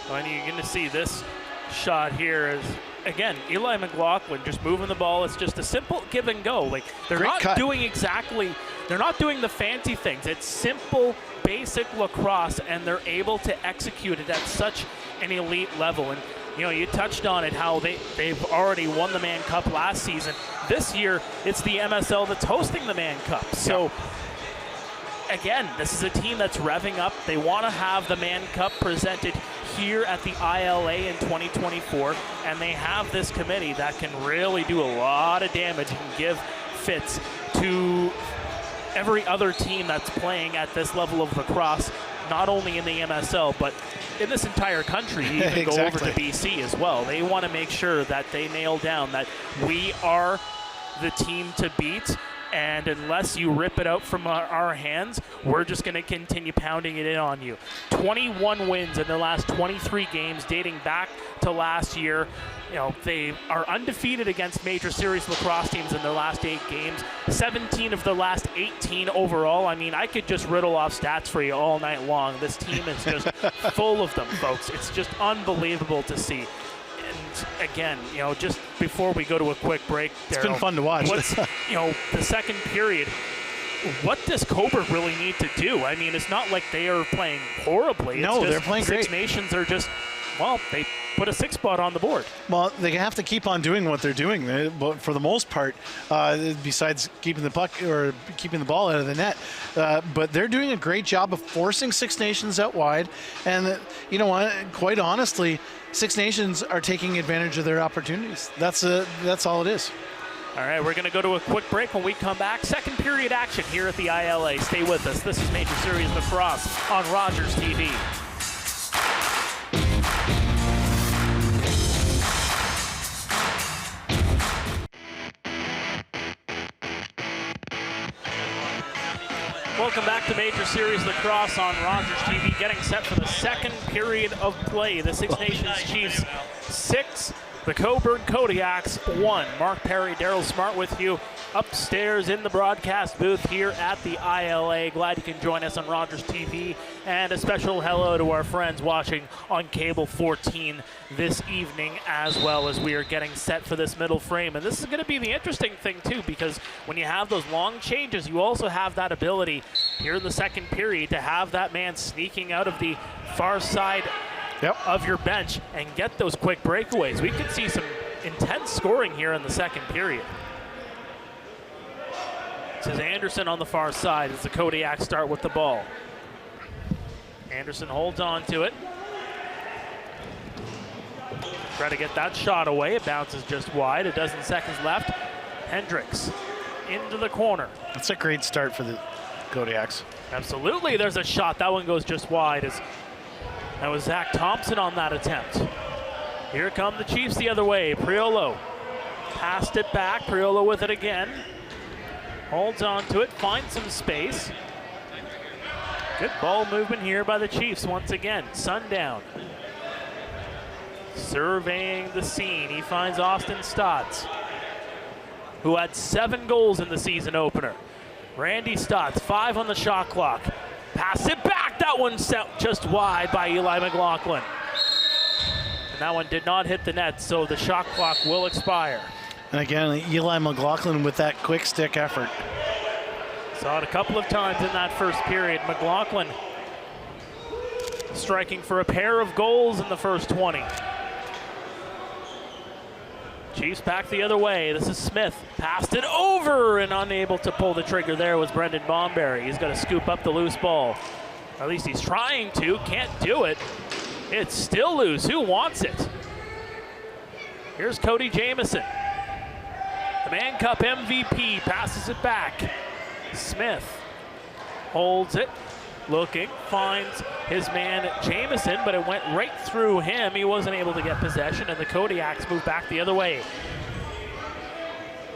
Well, and you're going to see this shot here is, again, Eli McLaughlin just moving the ball. It's just a simple give and go. Like, they're not doing the fancy things. It's simple, basic lacrosse, and they're able to execute it at such an elite level. And you touched on it, how they've already won the Mann Cup last season. This year, it's the MSL that's hosting the Mann Cup. So, again, this is a team that's revving up. They want to have the Mann Cup presented here at the ILA in 2024, and they have this committee that can really do a lot of damage and give fits to every other team that's playing at this level of lacrosse, not only in the MSL, but in this entire country, even exactly. Go over to BC as well. They want to make sure that they nail down that we are the team to beat, and unless you rip it out from our hands, we're just going to continue pounding it in on you. 21 wins in their last 23 games, dating back to last year. They are undefeated against major series lacrosse teams in their last 8 games. 17 of the last 18 overall. I mean, I could just riddle off stats for you all night long. This team is just full of them, folks. It's just unbelievable to see. And again, just before we go to a quick break, it's been fun to watch. What's, the second period, what does Cobourg really need to do? I mean, it's not like they are playing horribly. No, they're playing great. Six Nations are just, they put a 6 spot on the board. Well, they have to keep on doing what they're doing, but for the most part, besides keeping the puck or keeping the ball out of the net. But they're doing a great job of forcing Six Nations out wide. And you know what? Quite honestly, Six Nations are taking advantage of their opportunities. That's all it is. All right, we're going to go to a quick break. When we come back, second period action here at the ILA. Stay with us. This is Major Series Lacrosse on Rogers TV. Welcome back to Major Series Lacrosse on Rogers TV, getting set for the second period of play. The Six Nations Chiefs 6, the Cobourg Kodiaks 1. Mark Perry, Daryl Smart with you upstairs in the broadcast booth here at the ILA. Glad you can join us on Rogers TV, and a special hello to our friends watching on Cable 14 this evening, as well, as we are getting set for this middle frame. And this is going to be the interesting thing too, because when you have those long changes, you also have that ability here in the second period to have that man sneaking out of the far side of your bench and get those quick breakaways. We could see some intense scoring here in the second period. This is Anderson on the far side as the Kodiaks start with the ball. Anderson holds on to it. Try to get that shot away. It bounces just wide. A dozen seconds left. Hendricks into the corner. That's a great start for the Kodiaks. Absolutely. There's a shot. That one goes just wide. That was Zach Thompson on that attempt. Here come the Chiefs the other way. Priolo passed it back. Priolo with it again. Holds on to it, finds some space. Good ball movement here by the Chiefs once again. Sundown. Surveying the scene, he finds Austin Stotts, who had 7 goals in the season opener. Randy Stotts, 5 on the shot clock. Pass it back, that one set just wide by Eli McLaughlin. And that one did not hit the net, so the shot clock will expire. And again, Eli McLaughlin with that quick stick effort. Saw it a couple of times in that first period. McLaughlin striking for a pair of goals in the first 20. Chiefs back the other way. This is Smith. Passed it over and unable to pull the trigger there was Brendan Bomberry. He's got to scoop up the loose ball. Or at least he's trying to. Can't do it. It's still loose. Who wants it? Here's Cody Jamieson. The Man Cup MVP passes it back. Smith holds it. Looking, finds his man Jamieson, but it went right through him. He wasn't able to get possession, and the Kodiaks move back the other way.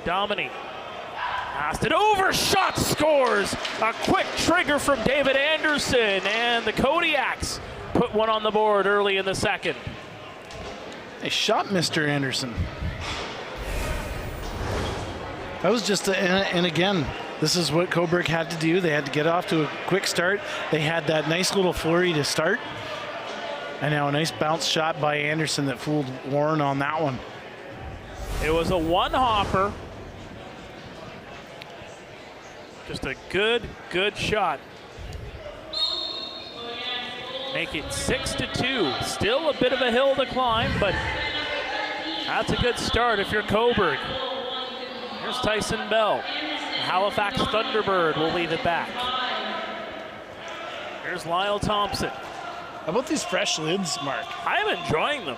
Domini passed it over, shot, scores! A quick trigger from David Anderson, and the Kodiaks put one on the board early in the second. They shot Mr. Anderson. That was just, and again, this is what Cobourg had to do. They had to get off to a quick start. They had that nice little flurry to start. And now a nice bounce shot by Anderson that fooled Warren on that one. It was a one-hopper. Just a good shot. Make it 6-2. Still a bit of a hill to climb, but that's a good start if you're Cobourg. Here's Tyson Bell. Halifax Thunderbird will leave it back. Here's Lyle Thompson. How about these fresh lids, Mark? I am enjoying them.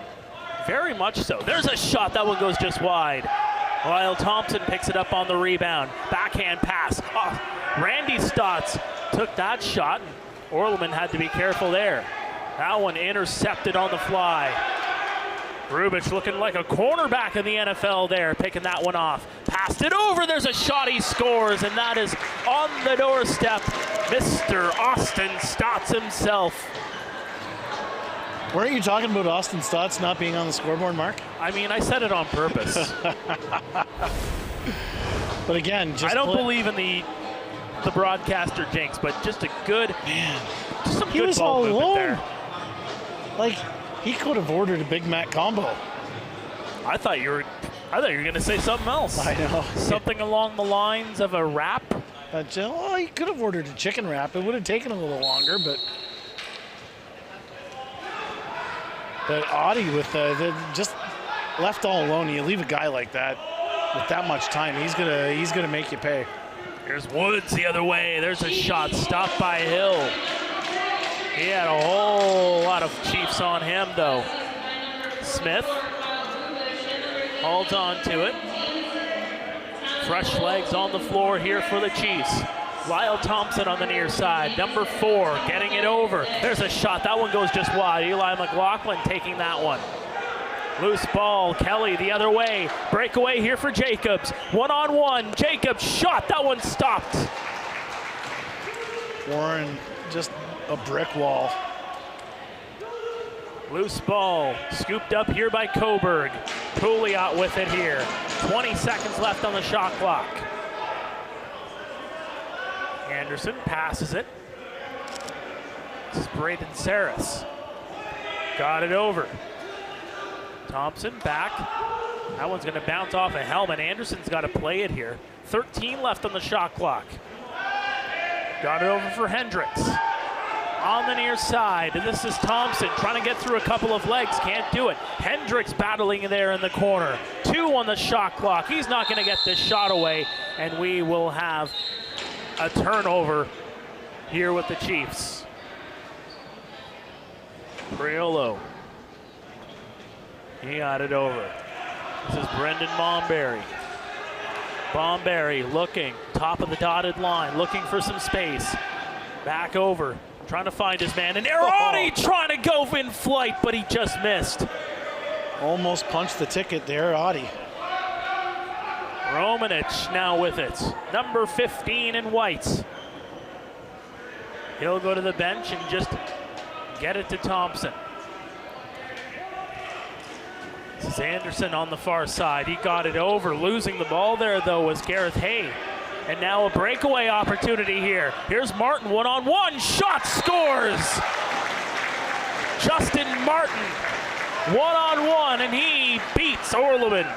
Very much so. There's a shot. That one goes just wide. Lyle Thompson picks it up on the rebound. Backhand pass. Oh, Randy Stotts took that shot. Orleman had to be careful there. That one intercepted on the fly. Rubich looking like a cornerback in the NFL there, picking that one off. Passed it over, there's a shot, he scores, and that is on the doorstep. Mr. Austin Stotts himself. Weren't you talking about Austin Stotts not being on the scoreboard, Mark? I mean, I said it on purpose. But again, just I don't believe in the broadcaster jinx, but just a good, man. Just some He good was ball all movement alone. there. Like, he could have ordered a Big Mac combo. I thought you were going to say something else. I know. Something along the lines of a wrap. Well, he could have ordered a chicken wrap. It would have taken a little longer, but Audie with the just left all alone. You leave a guy like that with that much time, he's gonna make you pay. Here's Woods the other way. There's a shot stopped by Hill. He had a whole lot of Chiefs on him, though. Smith holds on to it. Fresh legs on the floor here for the Chiefs. Lyle Thompson on the near side, number 4, getting it over. There's a shot. That one goes just wide. Eli McLaughlin taking that one. Loose ball, Kelly the other way. Breakaway here for Jacobs. One-on-one, Jacobs shot. That one stopped. Warren, just a brick wall. Loose ball, scooped up here by Cobourg. Pouliot with it here. 20 seconds left on the shot clock. Anderson passes it. This is Braden Saris. Got it over. Thompson back. That one's going to bounce off a helmet. Anderson's got to play it here. 13 left on the shot clock. Got it over for Hendricks. On the near side, and this is Thompson trying to get through a couple of legs, can't do it. Hendricks battling there in the corner. 2 on the shot clock. He's not going to get this shot away, and we will have a turnover here with the Chiefs. Priolo. He got it over. This is Brendan Bomberry. Bomberry looking, top of the dotted line, looking for some space. Back over. Trying to find his man, and Audi trying to go in flight, but he just missed. Almost punched the ticket there, Audie. Romanich now with it. Number 15 in white. He'll go to the bench and just get it to Thompson. This is Anderson on the far side. He got it over. Losing the ball there, though, was Gareth Hay. And now a breakaway opportunity here. Here's Martin, one-on-one. Shot, scores! Justin Martin, one-on-one, and he beats Orleman.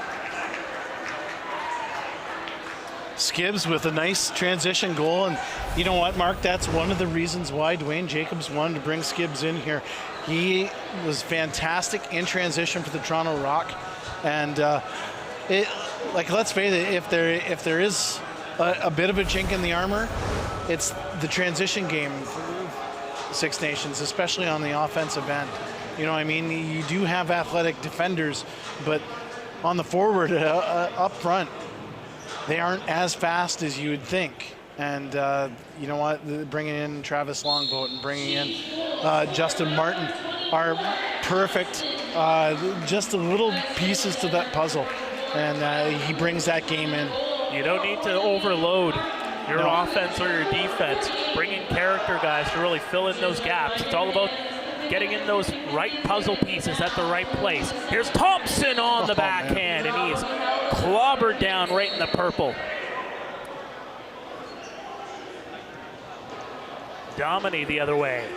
Skibbs with a nice transition goal, and you know what, Mark, that's one of the reasons why Dwayne Jacobs wanted to bring Skibbs in here. He was fantastic in transition for the Toronto Rock, and let's face it, if there is a bit of a chink in the armor, it's the transition game for Six Nations, especially on the offensive end. You know what I mean? You do have athletic defenders, but on the forward, up front, they aren't as fast as you would think. And you know what? Bringing in Travis Longboat and bringing in Justin Martin are perfect, just the little pieces to that puzzle. And he brings that game in. You don't need to overload your offense or your defense. Bring in character guys to really fill in those gaps. It's all about getting in those right puzzle pieces at the right place. Here's Thompson on the backhand, and he's clobbered down right in the purple. Domini the other way.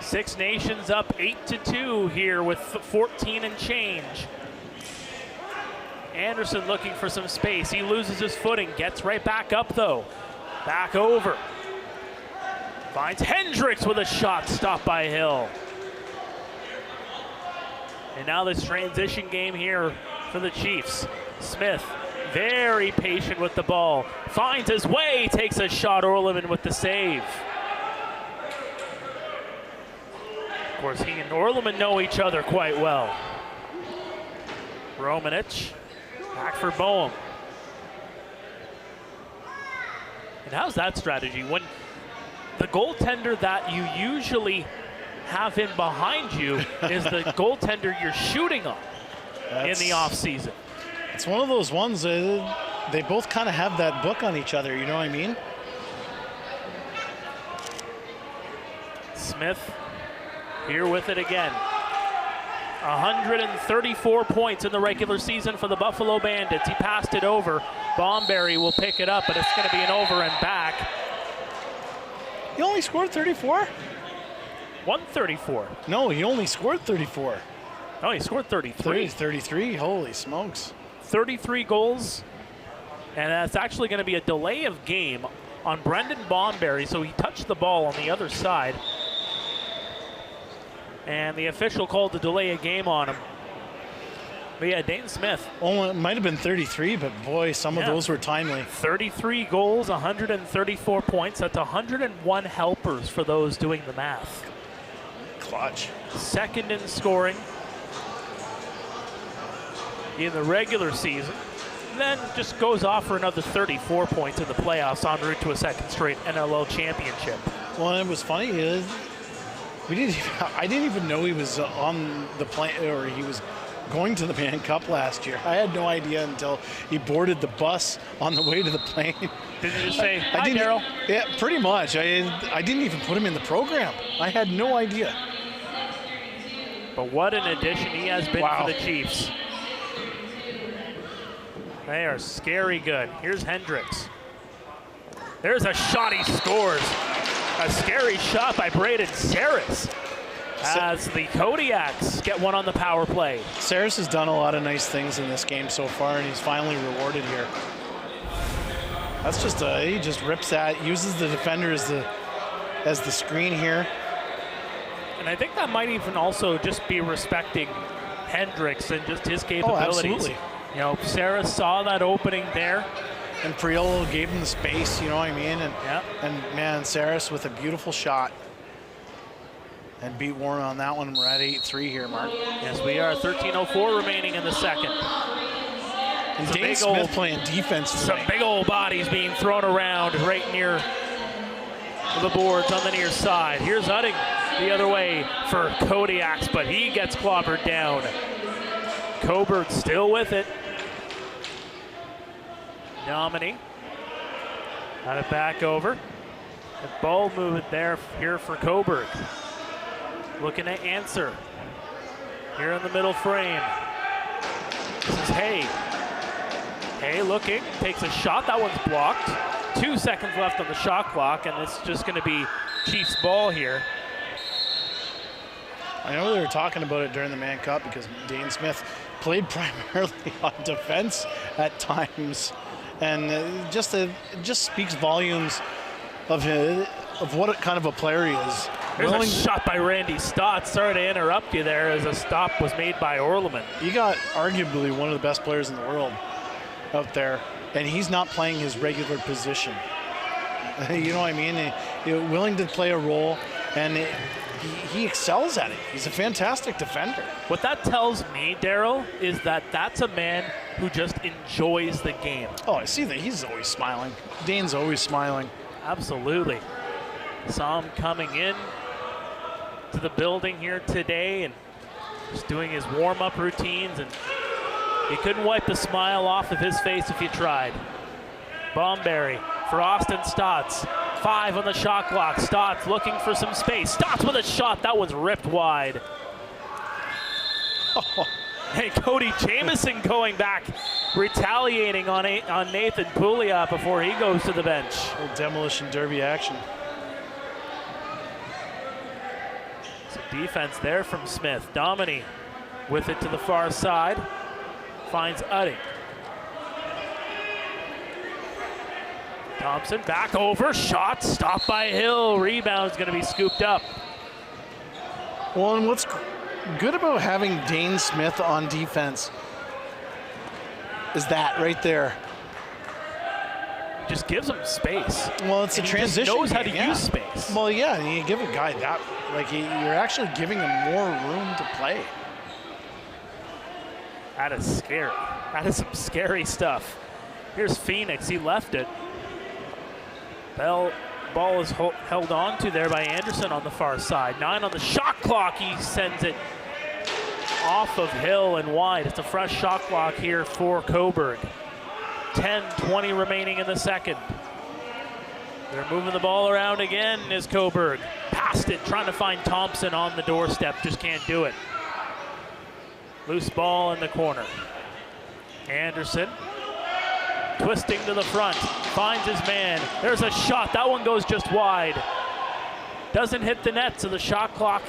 Six Nations up 8-2 here with 14 and change. Anderson looking for some space. He loses his footing, gets right back up though. Back over. Finds Hendricks with a shot, stopped by Hill. And now this transition game here for the Chiefs. Smith, very patient with the ball. Finds his way, takes a shot. Orleman with the save. Of course, he and Orleman know each other quite well. Romanich, back for Boehm. And how's that strategy? When the goaltender that you usually have in behind you is the goaltender you're shooting on in the offseason. It's one of those ones, they both kind of have that book on each other, you know what I mean? Smith here with it again. 134 points in the regular season for the Buffalo Bandits. He passed it over. Bomberry will pick it up, but it's going to be an over and back. He only scored 34? 134. No, he only scored 34. Oh, he scored 33. 33, holy smokes. 33 goals, and that's actually going to be a delay of game on Brendan Bomberry, so he touched the ball on the other side. And the official called the delay of game on him. But yeah, Dayton Smith. Oh, it might have been 33, but boy, some of those were timely. 33 goals, 134 points. That's 101 helpers for those doing the math. Clutch. Second in scoring in the regular season. Then just goes off for another 34 points in the playoffs en route to a second straight NLL championship. Well, and it was funny. I didn't even know he was on the plane, or he was going to the Man Cup last year. I had no idea until he boarded the bus on the way to the plane. Did you just say, hi, Daryl? Yeah, pretty much. I didn't even put him in the program. I had no idea. But what an addition he has been for the Chiefs. They are scary good. Here's Hendricks. There's a shot, he scores. A scary shot by Braden Saris as the Kodiaks get one on the power play. Saris has done a lot of nice things in this game so far, and he's finally rewarded here. That's just he just rips that, uses the defender as the screen here. And I think that might even also just be respecting Hendricks and just his capabilities. Oh, absolutely. You know, Saris saw that opening there. And Priolo gave him the space, you know what I mean? And man, Saris with a beautiful shot. And beat Warren on that one. We're at 8-3 here, Mark. Yes, we are. 13:04 remaining in the second. And Dane Smith playing defense tonight. Some big old bodies being thrown around right near the boards on the near side. Here's Utting the other way for Kodiaks, but he gets clobbered down. Cobourg still with it. Domini. Got it back over. The ball movement there here for Cobourg. Looking to answer. Here in the middle frame. This is Hay. Hay looking, takes a shot. That one's blocked. 2 seconds left on the shot clock, and it's just going to be Chiefs ball here. I know they were talking about it during the Mann Cup because Dane Smith played primarily on defense at times, and it just speaks volumes of what kind of a player he is. There's a shot by Randy Stott. Sorry to interrupt you there, as a stop was made by Orleman. You got arguably one of the best players in the world out there, and he's not playing his regular position. You know what I mean? He's willing to play a role, and he excels at it. He's a fantastic defender. What that tells me, Daryl, is that that's a man who just enjoys the game. Oh, I see that. He's always smiling. Dane's always smiling. Absolutely. Saw him coming in to the building here today and just doing his warm-up routines, and he couldn't wipe the smile off of his face if he tried. Bomberry for Austin Stotts. 5 on the shot clock. Stotts looking for some space. Stotts with a shot. That one's ripped wide. Oh. And Cody Jamieson going back, retaliating on Nathan Pouliot before he goes to the bench. A demolition derby action. Some defense there from Smith. Domini with it to the far side. Finds Udding. Thompson back over, shot, stopped by Hill. Rebound's going to be scooped up. Well, and what's good about having Dane Smith on defense is that right there. Just gives him space. Well, it's and a transition. He just knows how to game, use space. Well, yeah, and you give a guy that, like, you're actually giving him more room to play. That is scary. That is some scary stuff. Here's Phoenix. He left it. Ball is held on to there by Anderson on the far side. 9 on the shot clock. He sends it off of Hill and wide. It's a fresh shot clock here for Cobourg. 10:20 remaining in the second. They're moving the ball around again as Cobourg. Passed it, trying to find Thompson on the doorstep. Just can't do it. Loose ball in the corner. Anderson twisting to the front, finds his man. There's a shot, that one goes just wide. Doesn't hit the net, so the shot clock,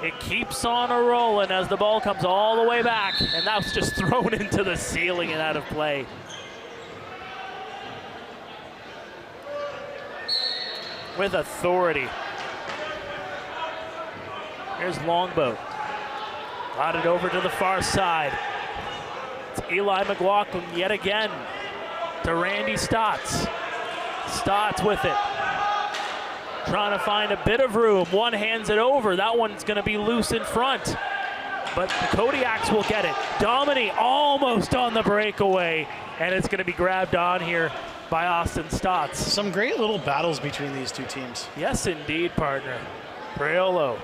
it keeps on a rolling as the ball comes all the way back, and that's just thrown into the ceiling and out of play. With authority. Here's Longboat. Got it over to the far side. It's Eli McLaughlin yet again to Randy Stotts. Stotts with it. Trying to find a bit of room. One hands it over. That one's going to be loose in front. But the Kodiaks will get it. Domini almost on the breakaway. And it's going to be grabbed on here by Austin Stotts. Some great little battles between these two teams. Yes, indeed, partner. Priolo.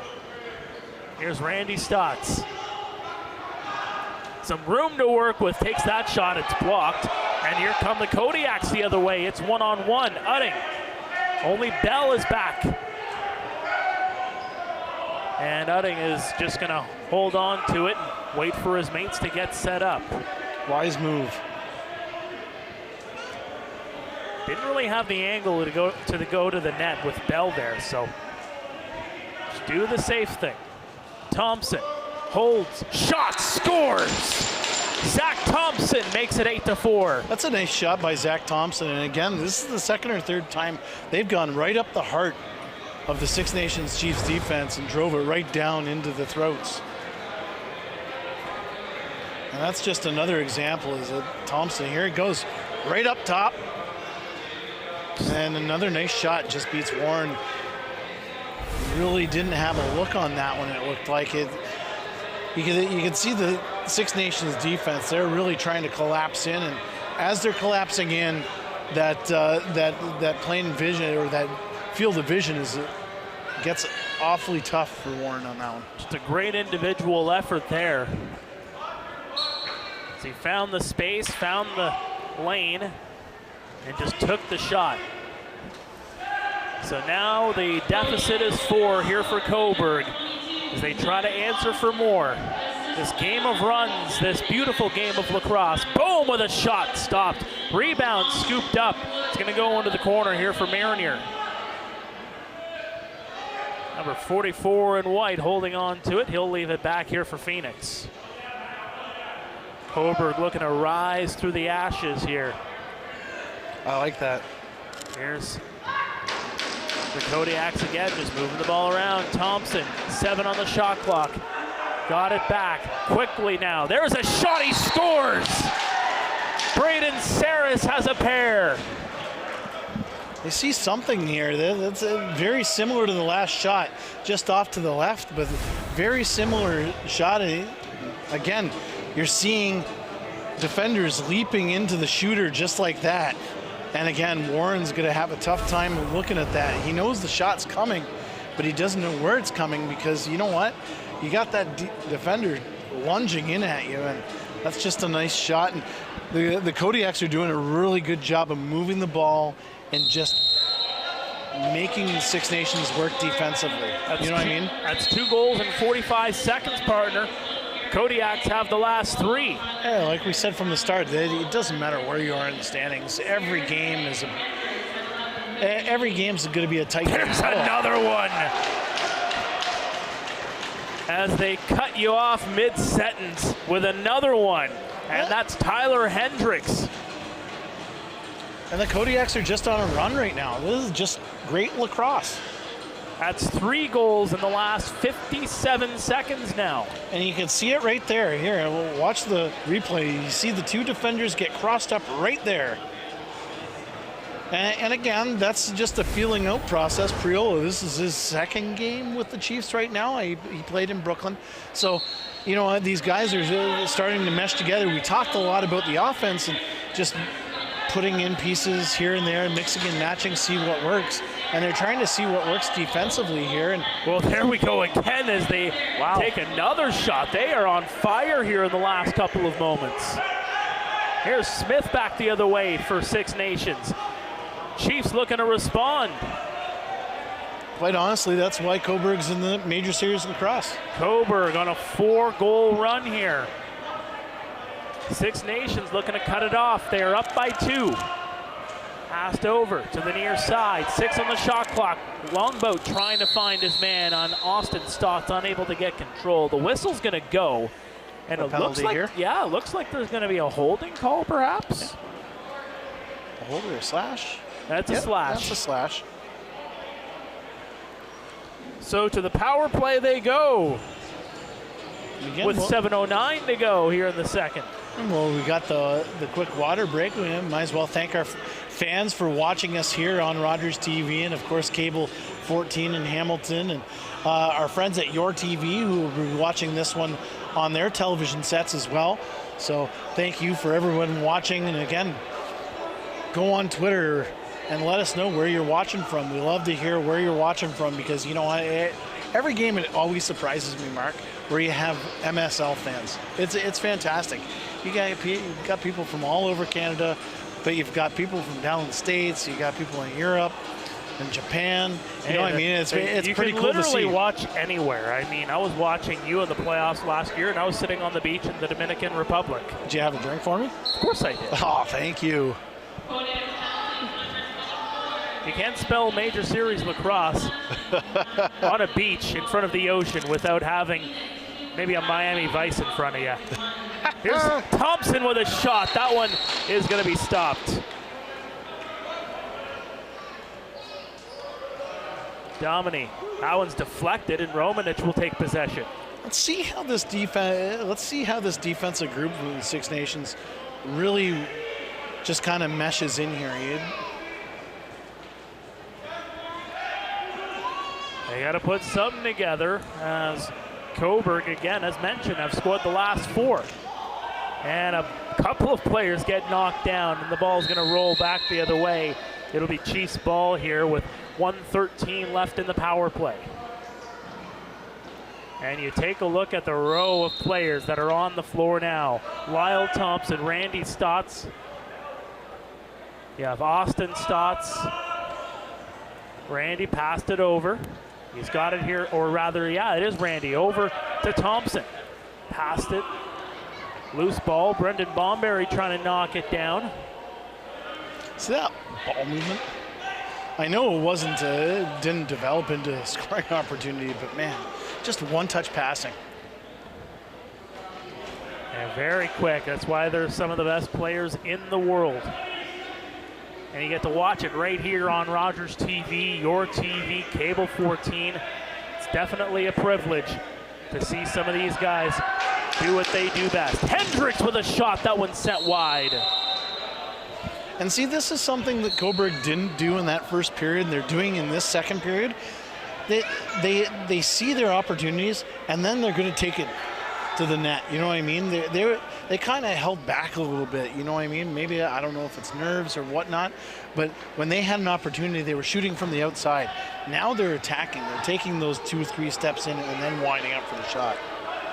Here's Randy Stotts. Some room to work with, takes that shot, it's blocked. And here come the Kodiaks the other way. It's one-on-one. Udding. Only Bell is back. And Udding is just gonna hold on to it and wait for his mates to get set up. Wise move. Didn't really have the angle to go to the net with Bell there, so just do the safe thing. Thompson holds, shot, scores! Zach Thompson makes it 8-4. That's a nice shot by Zach Thompson, and again, this is the second or third time they've gone right up the heart of the Six Nations Chiefs defense and drove it right down into the throats. And that's just another example, is that Thompson, here it goes, right up top. And another nice shot, just beats Warren. Really didn't have a look on that one, it looked like it. You can see the Six Nations defense, they're really trying to collapse in, and as they're collapsing in, that plain vision, or that field of vision, gets awfully tough for Warren on that one. Just a great individual effort there. So he found the space, found the lane, and just took the shot. So now the deficit is 4 here for Cobourg as they try to answer for more. This game of runs, this beautiful game of lacrosse. Boom, with a shot stopped. Rebound scooped up. It's going to go into the corner here for Marinier. Number 44 in white holding on to it. He'll leave it back here for Phoenix. Cobourg looking to rise through the ashes here. I like that. Here's the Kodiaks again, just moving the ball around. Thompson, 7 on the shot clock. Got it back quickly now. There's a shot, he scores! Braden Saris has a pair. They see something here. That's very similar to the last shot, just off to the left, but very similar shot. Again, you're seeing defenders leaping into the shooter just like that. And again, Warren's going to have a tough time looking at that. He knows the shot's coming, but he doesn't know where it's coming because you know what? You got that defender lunging in at you, and that's just a nice shot. And the Kodiaks are doing a really good job of moving the ball and just making the Six Nations work defensively. You know what I mean? That's 2 goals in 45 seconds, partner. Kodiaks have the last 3. Yeah, like we said from the start, it doesn't matter where you are in the standings. Every game's going to be a tight game. There's another one. As they cut you off mid-sentence with another one, and that's Tyler Hendricks. And the Kodiaks are just on a run right now. This is just great lacrosse. That's 3 goals in the last 57 seconds now. And you can see it right there. Here, watch the replay. You see the 2 defenders get crossed up right there. And again, that's just a feeling out process. Priola, this is his 2nd game with the Chiefs right now. He played in Brooklyn. So, you know, these guys are starting to mesh together. We talked a lot about the offense and just putting in pieces here and there, mixing and matching, see what works. And they're trying to see what works defensively here. And well, there we go again as they take another shot. They are on fire here in the last couple of moments. Here's Smith back the other way for Six Nations. Chiefs looking to respond. Quite honestly, that's why Cobourg's in the Major Series Lacrosse. Cobourg on a 4-goal run here. Six Nations looking to cut it off. They are up by 2. Passed over to the near side. 6 on the shot clock. Longboat trying to find his man on Austin Stotts, unable to get control. The whistle's going to go. And it looks like, it looks like there's going to be a holding call, perhaps. A hold or a slash? That's a slash. That's a slash. So to the power play they go. Again, with 7:09 to go here in the second. Well, we got the quick water break. We might as well thank our fans for watching us here on Rogers TV and, of course, Cable 14 in Hamilton, and our friends at Your TV who will be watching this one on their television sets as well. So thank you for everyone watching. And again, go on Twitter and let us know where you're watching from. We love to hear where you're watching from because, you know, every game it always surprises me, Mark, where you have MSL fans. It's fantastic. You got people from all over Canada, but you've got people from down in the States. You got people in Europe and Japan. You know what I mean? It's pretty cool to see. You can literally watch anywhere. I mean, I was watching you in the playoffs last year, and I was sitting on the beach in the Dominican Republic. Did you have a drink for me? Of course I did. Oh, thank you. You can't spell Major Series Lacrosse on a beach in front of the ocean without having maybe a Miami Vice in front of you. Here's Thompson with a shot. That one is going to be stopped. Domini. That one's deflected, and Romanich will take possession. Let's see how this defensive group of the Six Nations really just kind of meshes in here. They got to put something together as Cobourg, again, as mentioned, have scored the last 4. And a couple of players get knocked down, and the ball's going to roll back the other way. It'll be Chiefs ball here with 1:13 left in the power play. And you take a look at the row of players that are on the floor now. Lyle Thompson, Randy Stotts. You have Austin Stotts. Randy passed it over. He's got it here, or rather, yeah, it is Randy. Over to Thompson. Passed it. Loose ball. Brendan Bomberry trying to knock it down. See that ball movement? I know it wasn't, didn't develop into a scoring opportunity, but man, just one-touch passing. And very quick. That's why they're some of the best players in the world. And you get to watch it right here on Rogers TV, your TV, Cable 14. It's definitely a privilege to see some of these guys do what they do best. Hendricks with a shot, that one set wide. And see, this is something that Cobourg didn't do in that first period, and they're doing in this second period. They see their opportunities, and then they're going to take it to the net. You know what I mean? They kind of held back a little bit. You know what I mean? Maybe, I don't know if it's nerves or whatnot, but when they had an opportunity, they were shooting from the outside. Now they're attacking. They're taking those 2-3 steps in and then winding up for the shot.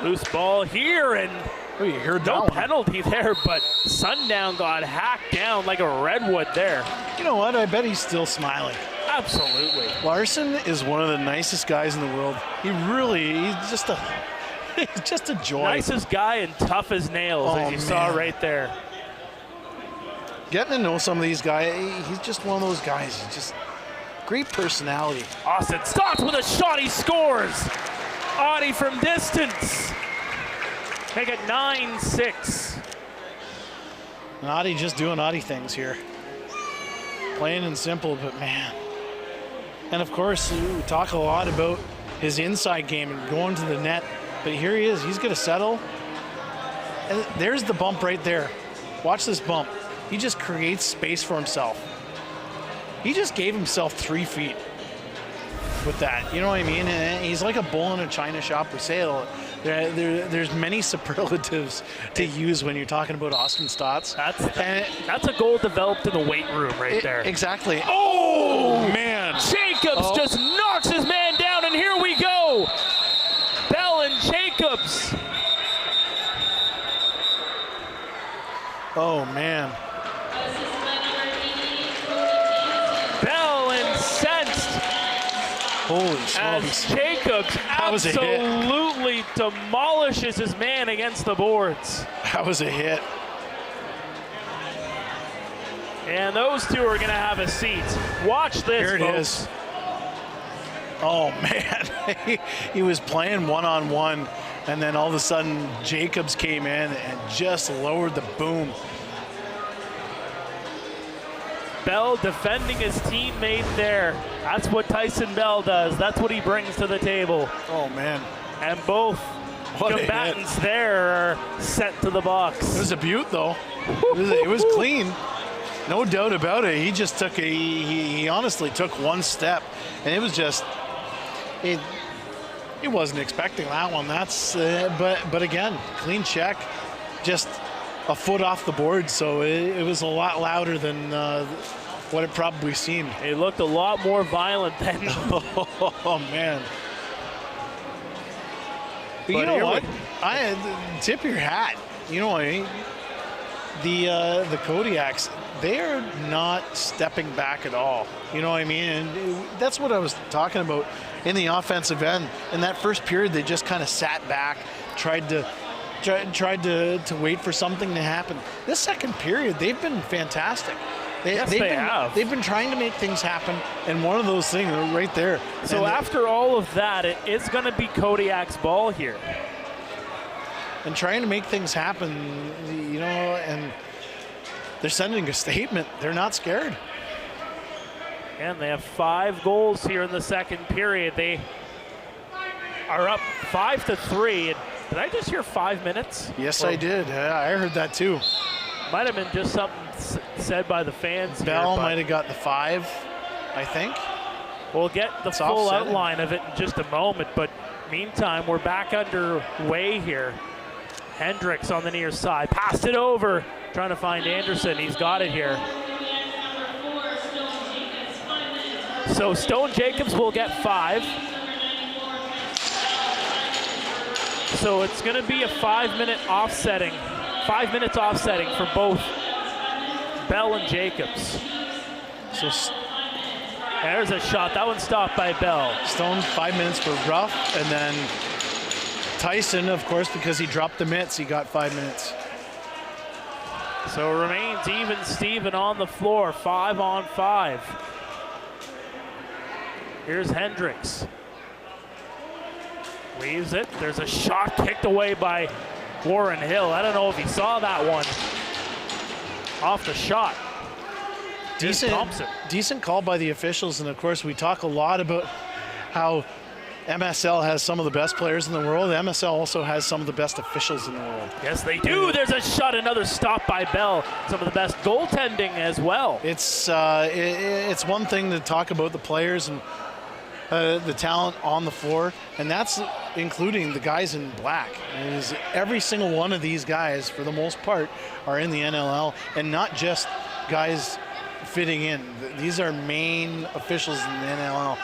Loose ball here, and you heard no that penalty there, but Sundown got hacked down like a redwood there. You know what? I bet he's still smiling. Absolutely. Larson is one of the nicest guys in the world. He's just a joy. Nicest guy and tough as nails, as you saw right there. Getting to know some of these guys, he's just one of those guys. He's just great personality. Austin Stotts with a shot, he scores. Audie from distance. Make it 9-6. Audie just doing Audie things here. Plain and simple, but man. And of course, we talk a lot about his inside game and going to the net. But here he is, he's gonna settle. And there's the bump right there. Watch this bump. He just creates space for himself. He just gave himself 3 feet with that, you know what I mean? And he's like a bull in a china shop. We say it, there's many superlatives to use when you're talking about Austin Stotts. That's a goal developed in the weight room right there. Exactly. Oh, man. Jacobs just knocks his man down, and here we go. Bell and Jacobs. Oh, man. Bell incensed. Holy smokes. As Jacobs absolutely demolishes his man against the boards. That was a hit. And those two are going to have a seat. Watch this, Here it folks. is. Oh, man. He was playing one-on-one, and then all of a sudden, Jacobs came in and just lowered the boom. Bell defending his teammate there. That's what Tyson Bell does. That's what he brings to the table. Oh, man. And both combatants there are sent to the box. It was a beaut, though. It was clean. No doubt about it. He just took he honestly took one step, and it was just, he wasn't expecting that one. That's, but again, clean check, just a foot off the board, so it was a lot louder than what it probably seemed. It looked a lot more violent than. Oh man! But you know what? I tip your hat. You know what I mean? The Kodiaks, they are not stepping back at all. You know what I mean? And that's what I was talking about in the offensive end. In that first period, they just kind of sat back, tried to wait for something to happen. This second period, they've been fantastic. They've been trying to make things happen, and one of those things right there. So after all of that, it's going to be Kodiak's ball here. And trying to make things happen, you know, and they're sending a statement. They're not scared. And they have 5 goals here in the second period. They are up 5-3. Did I just hear 5 minutes? Yes, I did. I heard that too. Might have been just something said by the fans. Bell might have got the 5, I think. We'll get the full outline of it in just a moment, but meantime, we're back underway here. Hendricks on the near side, passed it over, trying to find Anderson. He's got it here. So Stone Jacobs will get 5. So it's going to be a 5 minutes offsetting for both Bell and Jacobs. So there's a shot. That one stopped by Bell. Stone 5 minutes for rough, and then Tyson, of course, because he dropped the mitts, he got 5 minutes. So it remains even Steven on the floor, 5-on-5. Here's Hendricks. Leaves it. There's a shot kicked away by Warren Hill. I don't know if he saw that one. Off the shot. Decent call by the officials, and of course we talk a lot about how MSL has some of the best players in the world. MSL also has some of the best officials in the world. Yes, they do. There's a shot, another stop by Bell. Some of the best goaltending as well. It's one thing to talk about the players and the talent on the floor, and that's including the guys in black. Every single one of these guys, for the most part, are in the NLL, and not just guys fitting in. These are main officials in the NLL.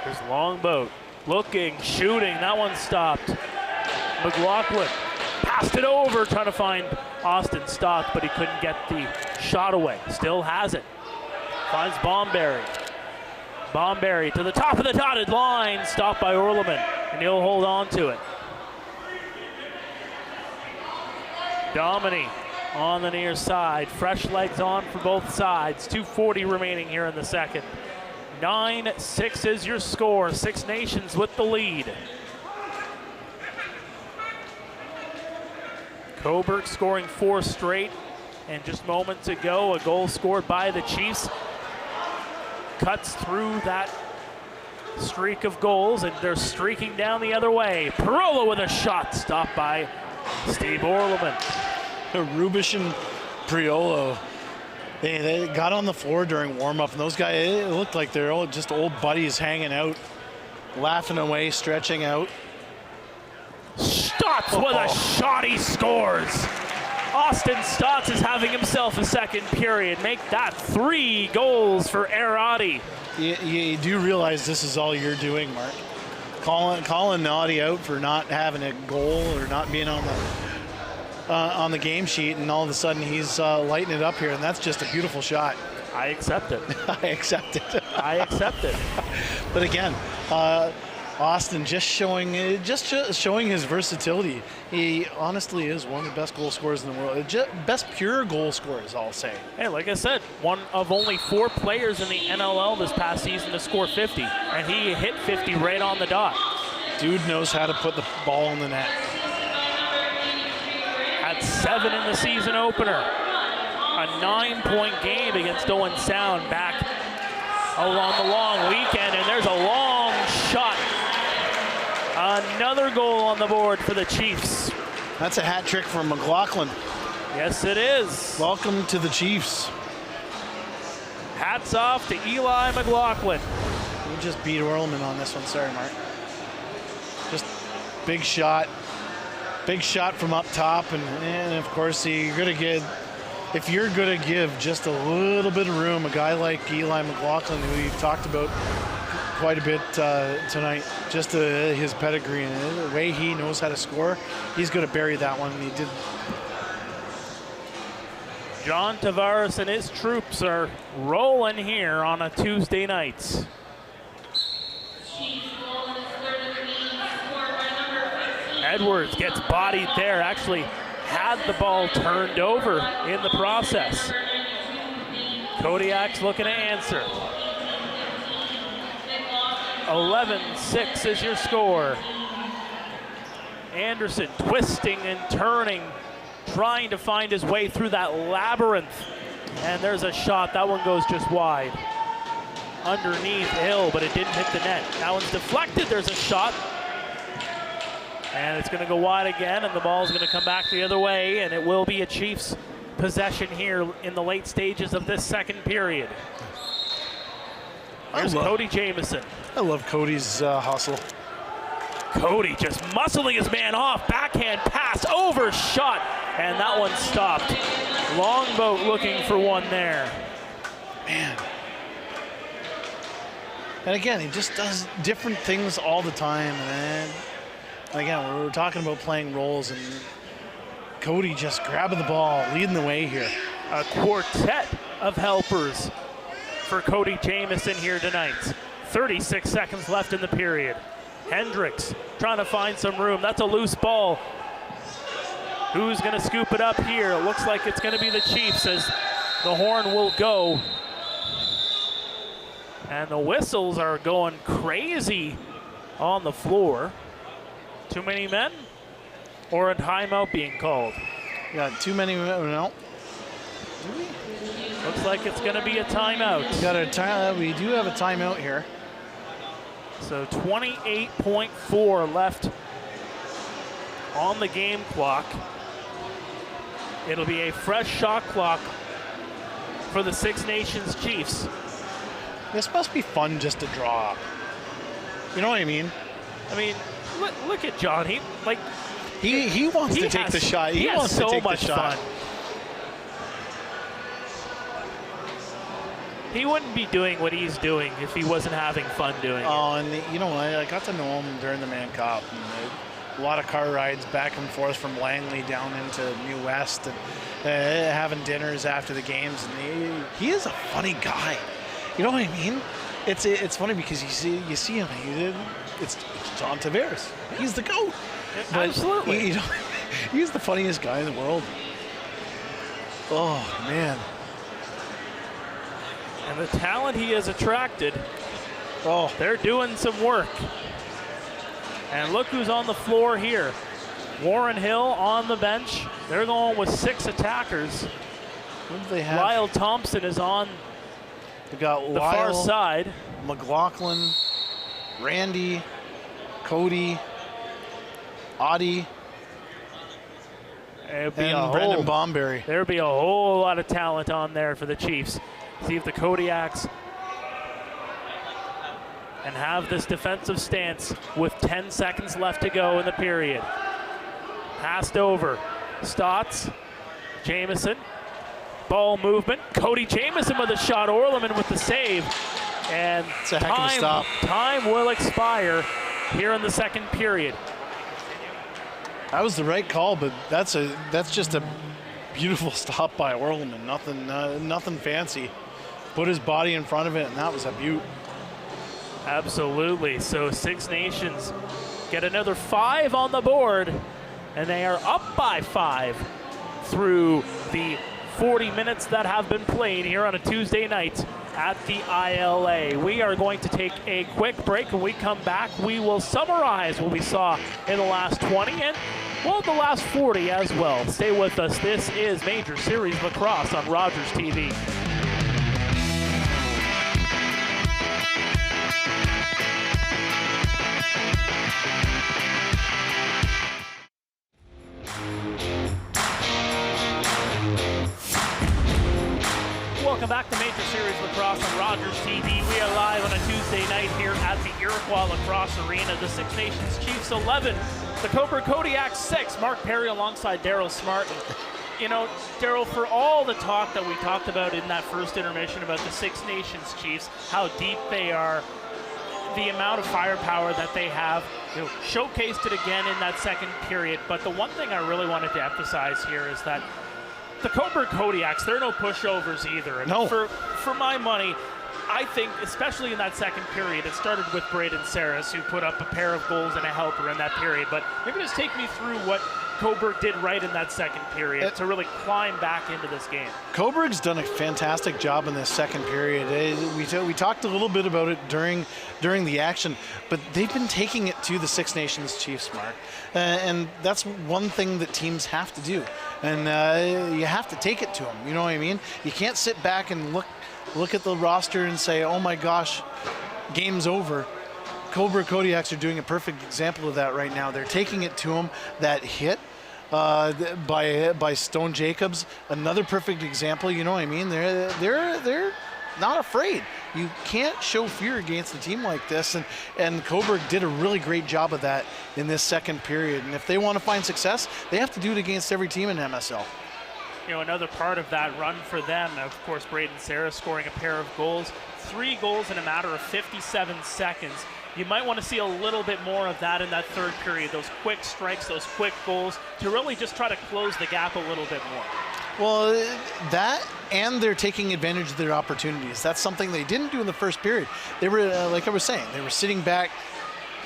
There's Longboat looking, shooting. That one stopped. McLaughlin passed it over, trying to find Austin Stock, but he couldn't get the shot away. Still has it. Finds Bomberry. Bomberry to the top of the dotted line, stopped by Orleman, and he'll hold on to it. Domini on the near side. Fresh legs on for both sides. 2:40 remaining here in the second. 9-6 is your score. Six Nations with the lead. Cobourg scoring 4 straight, and just moments ago a goal scored by the Chiefs cuts through that streak of goals, and they're streaking down the other way. Parola with a shot, stopped by Steve Orleman. Rubish and Priolo, they got on the floor during warm-up, and those guys, it looked like they're all just old buddies hanging out, laughing away, stretching out. Stotts with a shot, he scores. Austin Stotts is having himself a second period. Make that 3 goals for Arati. You do realize this is all you're doing, Mark. Calling Naughty out for not having a goal or not being on the game sheet, and all of a sudden he's lighting it up here, and that's just a beautiful shot. I accept it. I accept it. I accept it. But again, Austin just showing his versatility. He honestly is one of the best goal scorers in the world. Best pure goal scorers, I'll say. Hey, like I said, one of only 4 players in the NLL this past season to score 50, and he hit 50 right on the dot. Dude knows how to put the ball in the net. Had 7 in the season opener. A 9-point game against Owen Sound back along the long weekend, and there's a long shot. Another goal on the board for the Chiefs. That's a hat trick from McLaughlin. Yes, it is. Welcome to the Chiefs. Hats off to Eli McLaughlin. We just beat Orleman on this one. Sorry, Mark. Just big shot. Big shot from up top, and of course, if you're going to give just a little bit of room, a guy like Eli McLaughlin, who we've talked about quite a bit tonight, just his pedigree and the way he knows how to score, he's going to bury that one, and he did. John Tavares and his troops are rolling here on a Tuesday night. Edwards gets bodied there, actually had the ball turned over in the process. Kodiaks looking to answer. 11-6 is your score. Anderson twisting and turning, trying to find his way through that labyrinth. And there's a shot, that one goes just wide. Underneath Hill, but it didn't hit the net. That one's deflected, there's a shot. And it's going to go wide again, and the ball's going to come back the other way, and it will be a Chiefs possession here in the late stages of this second period. Here's Cody Jamieson. I love Cody's hustle. Cody just muscling his man off, backhand pass, overshot, and that one stopped. Longboat looking for one there. Man. And again, he just does different things all the time, man. Again, we were talking about playing roles, and Cody just grabbing the ball, leading the way here. A quartet of helpers for Cody Jamieson here tonight. 36 seconds left in the period. Hendricks trying to find some room. That's a loose ball. Who's going to scoop it up here? It looks like it's going to be the Chiefs as the horn will go. And the whistles are going crazy on the floor. Too many men? Or a timeout being called? Yeah, too many. No. Looks like it's going to be a timeout. We do have a timeout here. So 28.4 left on the game clock. It'll be a fresh shot clock for the Six Nations Chiefs. This must be fun just to draw up. You know what I mean? I mean, look at John. He wants to take the shot. He wants to take the shot. Fun. He wouldn't be doing what he's doing if he wasn't having fun doing it. Oh, and you know, I got to know him during the Mann Cup. And a lot of car rides back and forth from Langley down into New West, and having dinners after the games. And he is a funny guy. You know what I mean? It's funny because you see him. It's John Tavares. He's the GOAT. Absolutely. He's the funniest guy in the world. Oh man. And the talent he has attracted, they're doing some work. And look who's on the floor here. Warren Hill on the bench. They're going with 6 attackers. What do they have? Lyle Thompson is on they got the far side. McLaughlin, Randy, Cody, Audie, and Brendan Bomberry. There'd be a whole lot of talent on there for the Chiefs. See if the Kodiaks and have this defensive stance with 10 seconds left to go in the period. Passed over. Stotts, Jamieson, ball movement. Cody Jamieson with a shot. Orleman with the save. And it's a heck of a stop. Time will expire here in the second period. That was the right call, but that's just a beautiful stop by Orleman. Nothing fancy. Put his body in front of it, and that was a beaut. Absolutely. So Six Nations get another 5 on the board, and they are up by 5 through the 40 minutes that have been played here on a Tuesday night at the ILA. We are going to take a quick break. When we come back, we will summarize what we saw in the last 20 and, well, the last 40 as well. Stay with us. This is Major Series Lacrosse on Rogers TV. Welcome back to Major Series Lacrosse on Rogers TV. We are live on a Tuesday night here at the Iroquois Lacrosse Arena. The Six Nations Chiefs 11, the Cobourg Kodiaks 6. Mark Perry alongside Daryl Smart. And, you know, Daryl, for all the talk that we talked about in that first intermission about the Six Nations Chiefs, how deep they are, the amount of firepower that they have, showcased it again in that second period. But the one thing I really wanted to emphasize here is that the Cobourg Kodiaks, they're no pushovers either. And no. For my money, I think, especially in that second period, it started with Braden Saris, who put up a pair of goals and a helper in that period. But maybe just take me through what Cobourg did right in that second period to really climb back into this game. Cobourg's done a fantastic job in this second period. We talked a little bit about it during the action, but they've been taking it to the Six Nations Chiefs, Mark. And that's one thing that teams have to do. And you have to take it to them, you know what I mean? You can't sit back and look at the roster and say, oh my gosh, game's over. Cobourg Kodiaks are doing a perfect example of that right now. They're taking it to them. That hit by Stone Jacobs, another perfect example. You know what I mean? They're not afraid. You can't show fear against a team like this, and Cobourg did a really great job of that in this second period. And if they want to find success, they have to do it against every team in MSL. another part of that run for them. Of course, Braden Sarah scoring a pair of goals, 3 goals in a matter of 57 seconds. You might want to see a little bit more of that in that third period, those quick strikes, those quick goals, to really just try to close the gap a little bit more. Well, that, and they're taking advantage of their opportunities. That's something they didn't do in the first period. They were, like I was saying, they were sitting back,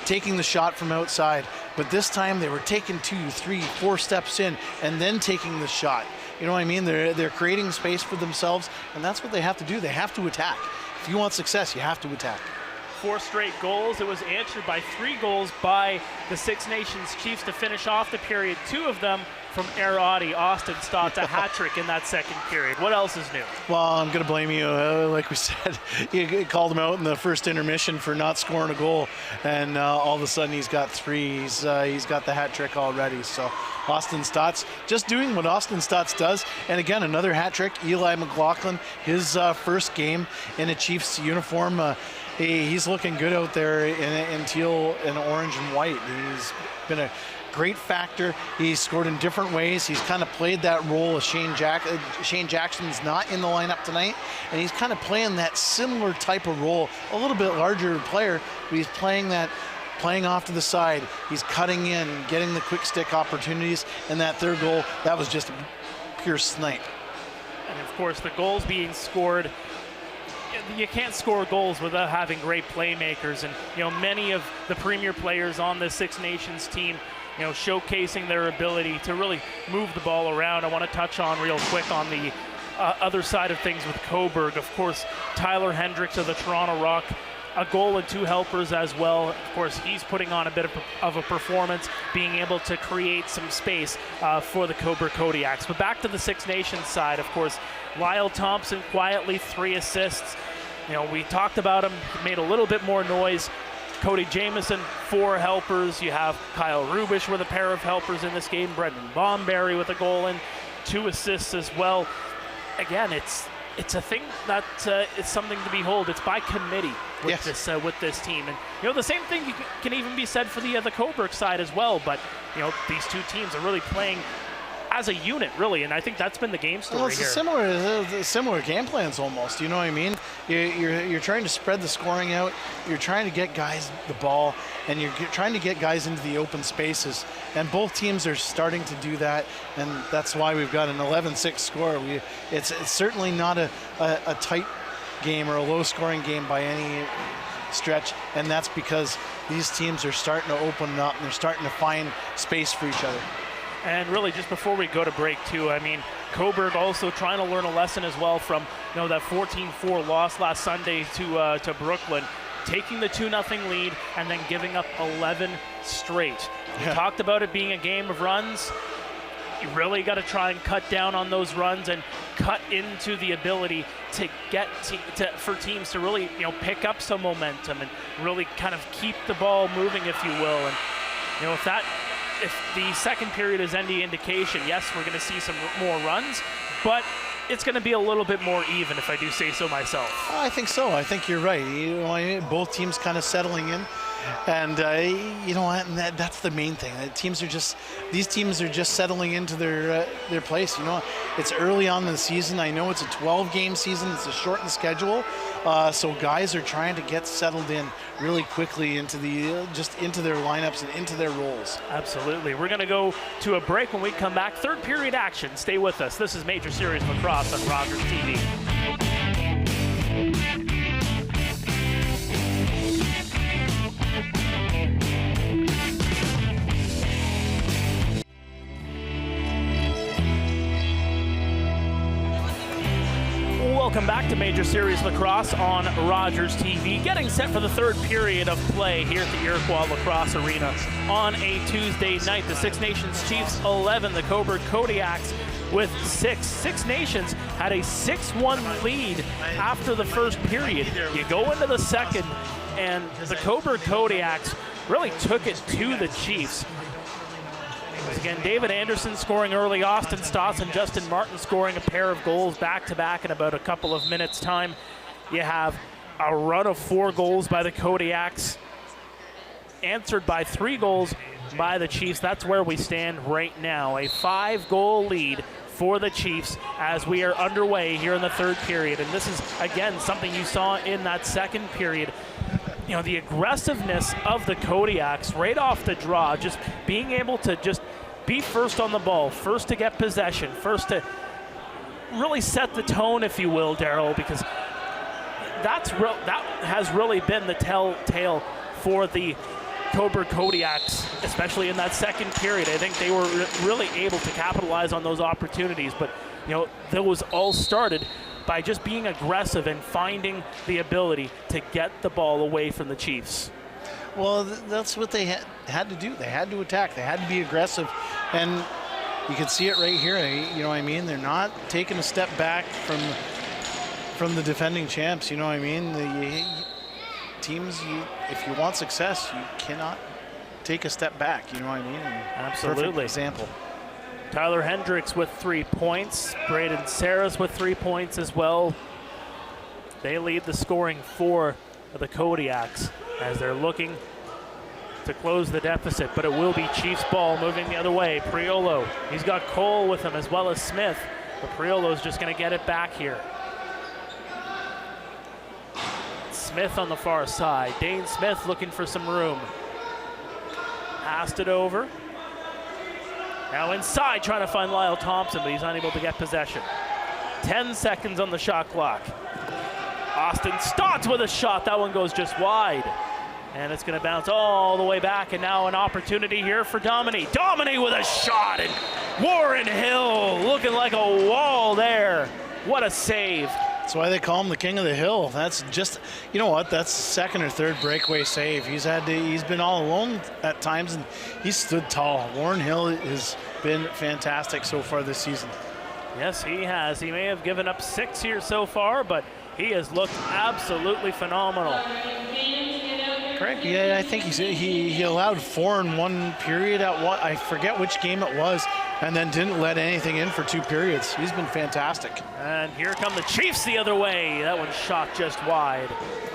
taking the shot from outside, but this time they were taking 2, 3, 4 steps in and then taking the shot. You know what I mean? They're creating space for themselves, and that's what they have to do. They have to attack. If you want success, you have to attack. 4 straight goals. It was answered by 3 goals by the Six Nations Chiefs to finish off the period. 2 of them from Audi. Austin Stotts, a hat trick in that second period. What else is new? Well, I'm going to blame you. Like we said, you called him out in the first intermission for not scoring a goal, and all of a sudden he's got 3. He's got the hat trick already. So Austin Stotts just doing what Austin Stotts does. And again, another hat trick. Eli McLaughlin, his first game in a Chiefs uniform. He's looking good out there in teal and orange and white. He's been a great factor. He's scored in different ways. He's kind of played that role of Shane Jackson's not in the lineup tonight, and he's kind of playing that similar type of role, a little bit larger player, but he's playing off to the side. He's cutting in, getting the quick stick opportunities, and that third goal, that was just a pure snipe. And of course, the goals being scored, you can't score goals without having great playmakers, and many of the premier players on the Six Nations team showcasing their ability to really move the ball around. I want to touch on real quick on the other side of things with Cobourg. Of course, Tyler Hendricks of the Toronto Rock, a goal and 2 helpers as well. Of course, he's putting on a bit of a performance, being able to create some space for the Cobourg Kodiaks. But back to the Six Nations side, of course, Lyle Thompson quietly 3 assists. We talked about him, made a little bit more noise. Cody Jamieson, 4 helpers. You have Kyle Rubish with a pair of helpers in this game. Brendan Bomberry with a goal and 2 assists as well. Again, it's a thing that it's something to behold. It's by committee with this team, and the same thing can even be said for the Cobourg side as well. But these 2 teams are really playing as a unit, really, and I think that's been the game story it's here. Similar game plans almost. You know what I mean? You're trying to spread the scoring out. You're trying to get guys the ball, and you're trying to get guys into the open spaces. And both teams are starting to do that, and that's why we've got an 11-6 score. It's certainly not a tight game or a low-scoring game by any stretch, and that's because these teams are starting to open up and they're starting to find space for each other. And really, just before we go to break, too, I mean, Cobourg also trying to learn a lesson as well from that 14-4 loss last Sunday to Brooklyn, taking the 2-0 lead and then giving up 11 straight. We talked about it being a game of runs. You really got to try and cut down on those runs and cut into the ability to get for teams to really pick up some momentum and really kind of keep the ball moving, if you will. And if the second period is any indication, yes, we're going to see some more runs, but it's going to be a little bit more even, if I do say so myself. I think so. I think you're right. Both teams kind of settling in, and that's the main thing. These teams are just settling into their place. It's early on in the season. I know it's a 12-game season. It's a shortened schedule, so guys are trying to get settled in really quickly into their lineups and into their roles. Absolutely. We're going to go to a break. When we come back, third period action. Stay with us. This is Major Series Lacrosse on Rogers TV. Welcome back to Major Series Lacrosse on Rogers TV. Getting set for the third period of play here at the Iroquois Lacrosse Arena on a Tuesday night. The Six Nations Chiefs 11, the Cobourg Kodiaks with 6. Six Nations had a 6-1 lead after the first period. You go into the second, and the Cobourg Kodiaks really took it to the Chiefs. Again, David Anderson scoring early, Austin Stotts and Justin Martin scoring a pair of goals back-to-back in about a couple of minutes' time. You have a run of 4 goals by the Kodiaks, answered by 3 goals by the Chiefs. That's where we stand right now. A 5-goal lead for the Chiefs as we are underway here in the third period. And this is, again, something you saw in that second period. You know, the aggressiveness of the Kodiaks right off the draw, just being able to just be first on the ball, first to get possession, first to really set the tone, if you will, Daryl, because that has really been the telltale for the Cobourg Kodiaks, especially in that second period. I think they were really able to capitalize on those opportunities, but you know, those all started by just being aggressive and finding the ability to get the ball away from the Chiefs. Well, that's what they had to do. They had to attack. They had to be aggressive, and you can see it right here. You know what I mean? They're not taking a step back from the defending champs. You know what I mean? The teams, if you want success, you cannot take a step back. You know what I mean? And absolutely. Perfect example. Tyler Hendricks with 3 points. Braden Saras with 3 points as well. They lead the scoring for the Kodiaks as they're looking to close the deficit, but it will be Chiefs ball moving the other way. Priolo, he's got Cole with him as well as Smith, but Priolo's just going to get it back here. Smith on the far side. Dane Smith looking for some room. Passed it over. Now inside, trying to find Lyle Thompson, but he's unable to get possession. 10 seconds on the shot clock. Austin Stotts with a shot. That one goes just wide. And it's going to bounce all the way back, and now an opportunity here for Domine. Domine with a shot, and Warren Hill looking like a wall there. What a save. That's why they call him the king of the hill. That's just, you know what, that's second or third breakaway save. He's been all alone at times, and he's stood tall. Warren Hill has been fantastic so far this season. Yes, he has. He may have given up 6 here so far, but he has looked absolutely phenomenal. Correct. Yeah, I think he allowed 4 in 1 period at what, I forget which game it was, and then didn't let anything in for 2 periods. He's been fantastic. And here come the Chiefs the other way. That one shot just wide.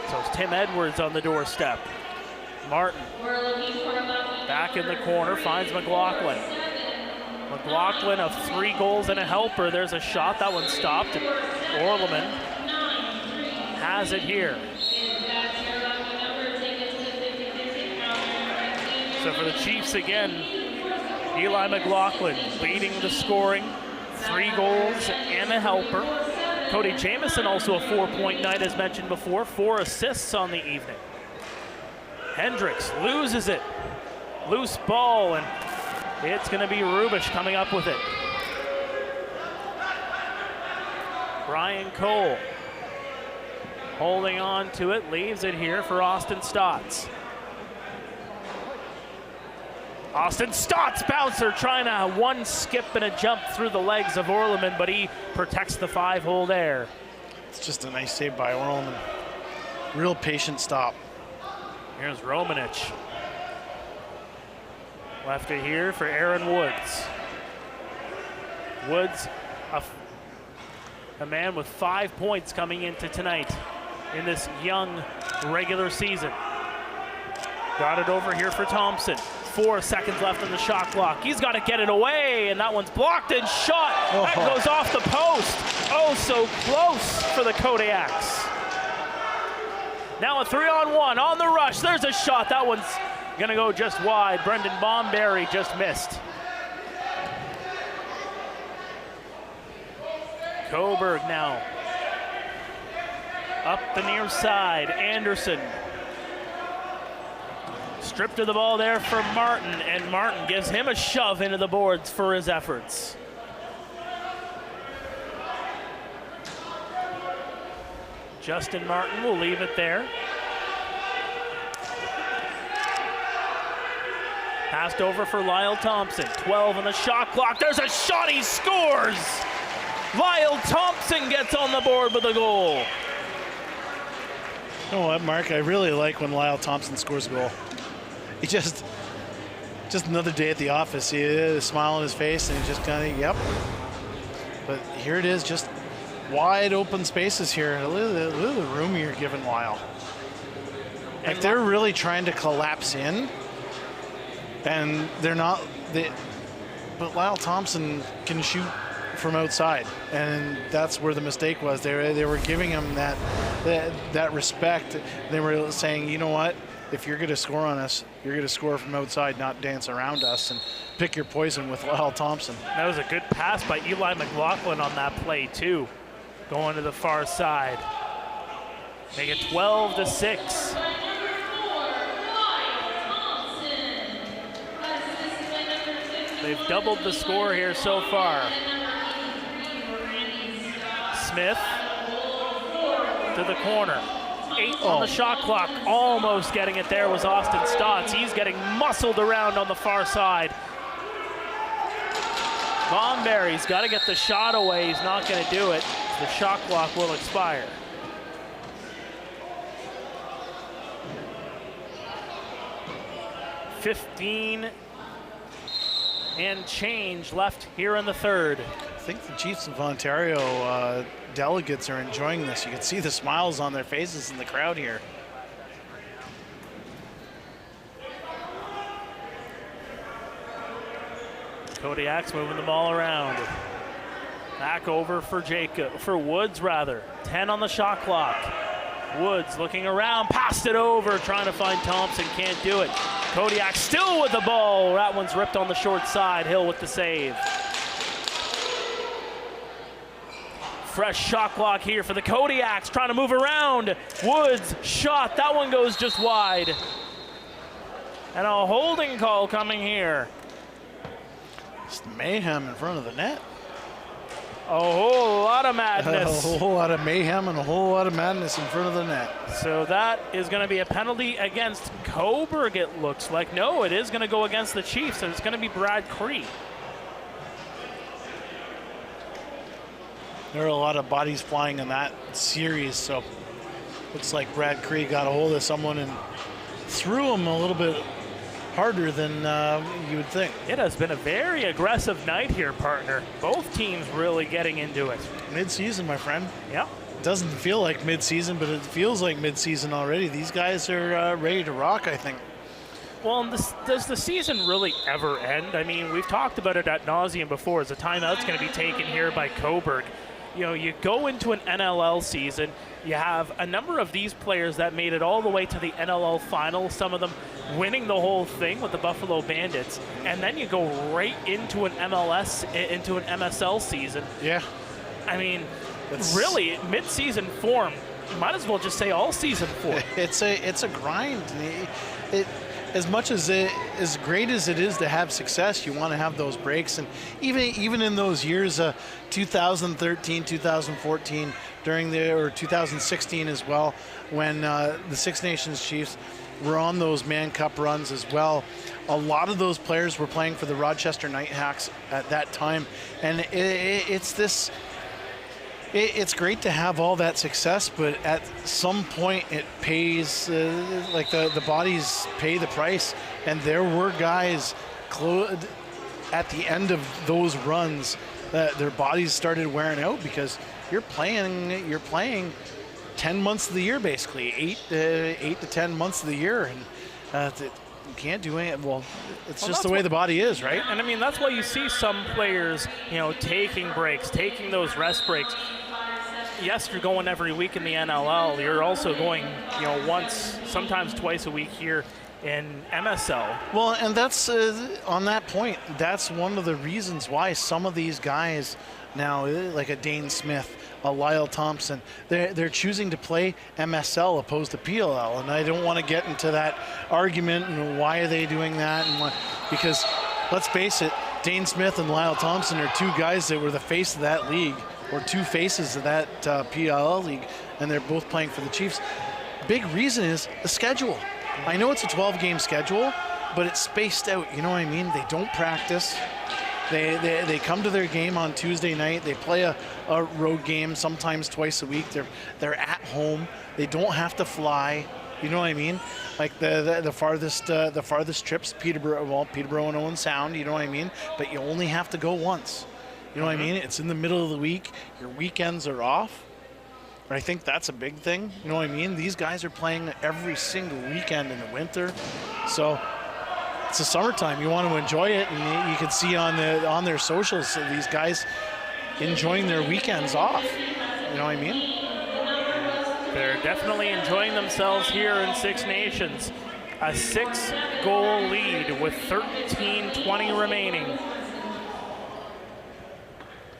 So it's Tim Edwards on the doorstep. Martin back in the corner, finds McLaughlin. McLaughlin of 3 goals and a helper. There's a shot. That one stopped. Orleman has it here. So for the Chiefs again, Eli McLaughlin leading the scoring, 3 goals and a helper. Cody Jamieson also a 4-point night as mentioned before, 4 assists on the evening. Hendricks loses it, loose ball, and it's going to be Rubish coming up with it. Brian Cole holding on to it, leaves it here for Austin Stotts. Austin Stotts bouncer trying to one skip and a jump through the legs of Orleman, but he protects the 5-hole there. It's just a nice save by Orleman. Real patient stop. Here's Romanich. Left it here for Aaron Woods. Woods, a man with 5 points coming into tonight in this young regular season. Got it over here for Thompson. 4 seconds left on the shot clock. He's got to get it away, and that one's blocked and shot. That goes off the post. Oh, so close for the Kodiaks. Now a 3-on-1 on the rush. There's a shot. That one's going to go just wide. Brendan Bomberry just missed. Cobourg now up the near side. Anderson stripped of the ball there for Martin, and Martin gives him a shove into the boards for his efforts. Justin Martin will leave it there. Passed over for Lyle Thompson. 12 on the shot clock. There's a shot. He scores. Lyle Thompson gets on the board with a goal. You know what, Mark? I really like when Lyle Thompson scores a goal. He just another day at the office. He had a smile on his face, and he just kind of, yep. But here it is, just wide open spaces here. Look at the room you're giving Lyle. Like they're really trying to collapse in, and they're not. But Lyle Thompson can shoot from outside, and that's where the mistake was. They were giving him that respect. They were saying, you know what, if you're going to score on us, you're going to score from outside, not dance around us and pick your poison with Lyle Thompson. That was a good pass by Eli McLaughlin on that play too, going to the far side. Make it 12-6. They've doubled the score here so far. Smith to the corner. 8 on the shot clock. Almost getting it there was Austin Stotts. He's getting muscled around on the far side. Bonberry's got to get the shot away. He's not going to do it. The shot clock will expire. $15 and change left here in the third. I think the Chiefs of Ontario delegates are enjoying this. You can see the smiles on their faces in the crowd here. Kodiaks moving the ball around. Back over for Woods rather. 10 on the shot clock. Woods looking around, passed it over, trying to find Thompson, can't do it. Kodiak still with the ball. That one's ripped on the short side. Hill with the save. Fresh shot clock here for the Kodiaks, trying to move around. Woods shot, that one goes just wide. And a holding call coming here. It's mayhem in front of the net. A whole lot of madness. A whole lot of mayhem and a whole lot of madness in front of the net. So that is going to be a penalty against Cobourg, it looks like. No, it is going to go against the Chiefs, and it's going to be Brad Cree. There are a lot of bodies flying in that series, so looks like Brad Cree got a hold of someone and threw him a little bit harder than you would think. It has been a very aggressive night here, partner. Both teams really getting into it. Mid-season, my friend. Yep. It doesn't feel like mid-season, but it feels like mid-season already. These guys are ready to rock, I think. Well, and does the season really ever end? I mean, we've talked about it ad nauseum before. As a timeout's going to be taken here by Cobourg. You know, you go into an NLL season, you have a number of these players that made it all the way to the NLL final, some of them winning the whole thing with the Buffalo Bandits, and then you go right into an MSL season. Yeah. I mean, really, mid-season form, you might as well just say all season form. It's a grind. As much as great as it is to have success, you want to have those breaks. And even in those years, 2013, 2014, or 2016 as well, when the Six Nations Chiefs were on those Mann Cup runs as well, a lot of those players were playing for the Rochester Nighthawks at that time. And it's great to have all that success, but at some point it pays, like the bodies pay the price. And there were guys at the end of those runs that their bodies started wearing out because you're playing 10 months of the year, basically 8 to 10 months of the year, and you can't do anything. Well, it's just the way the body is, right? And I mean, that's why you see some players, taking breaks, taking those rest breaks. Yes, you're going every week in the NLL. You're also going, once, sometimes twice a week here in MSL. Well, and that's on that point, that's one of the reasons why some of these guys now, like a Dane Smith, a Lyle Thompson, they're choosing to play MSL opposed to PLL. And I don't want to get into that argument and why are they doing that, because let's face it, Dane Smith and Lyle Thompson are two guys that were the face of that league, or two faces of that PLL league, and they're both playing for the Chiefs. Big reason is the schedule. I know it's a 12-game schedule, but it's spaced out, you know what I mean? They don't practice. They come to their game on Tuesday night. They play a road game sometimes twice a week. They're at home. They don't have to fly. You know what I mean? Like the farthest trips, Peterborough and Owen Sound. You know what I mean? But you only have to go once. You know what I mean? It's in the middle of the week. Your weekends are off. But I think that's a big thing. You know what I mean? These guys are playing every single weekend in the winter. So it's the summertime. You want to enjoy it, and you can see on their socials, these guys enjoying their weekends off. You know what I mean? They're definitely enjoying themselves here in Six Nations. A 6-goal lead with 13:20 remaining.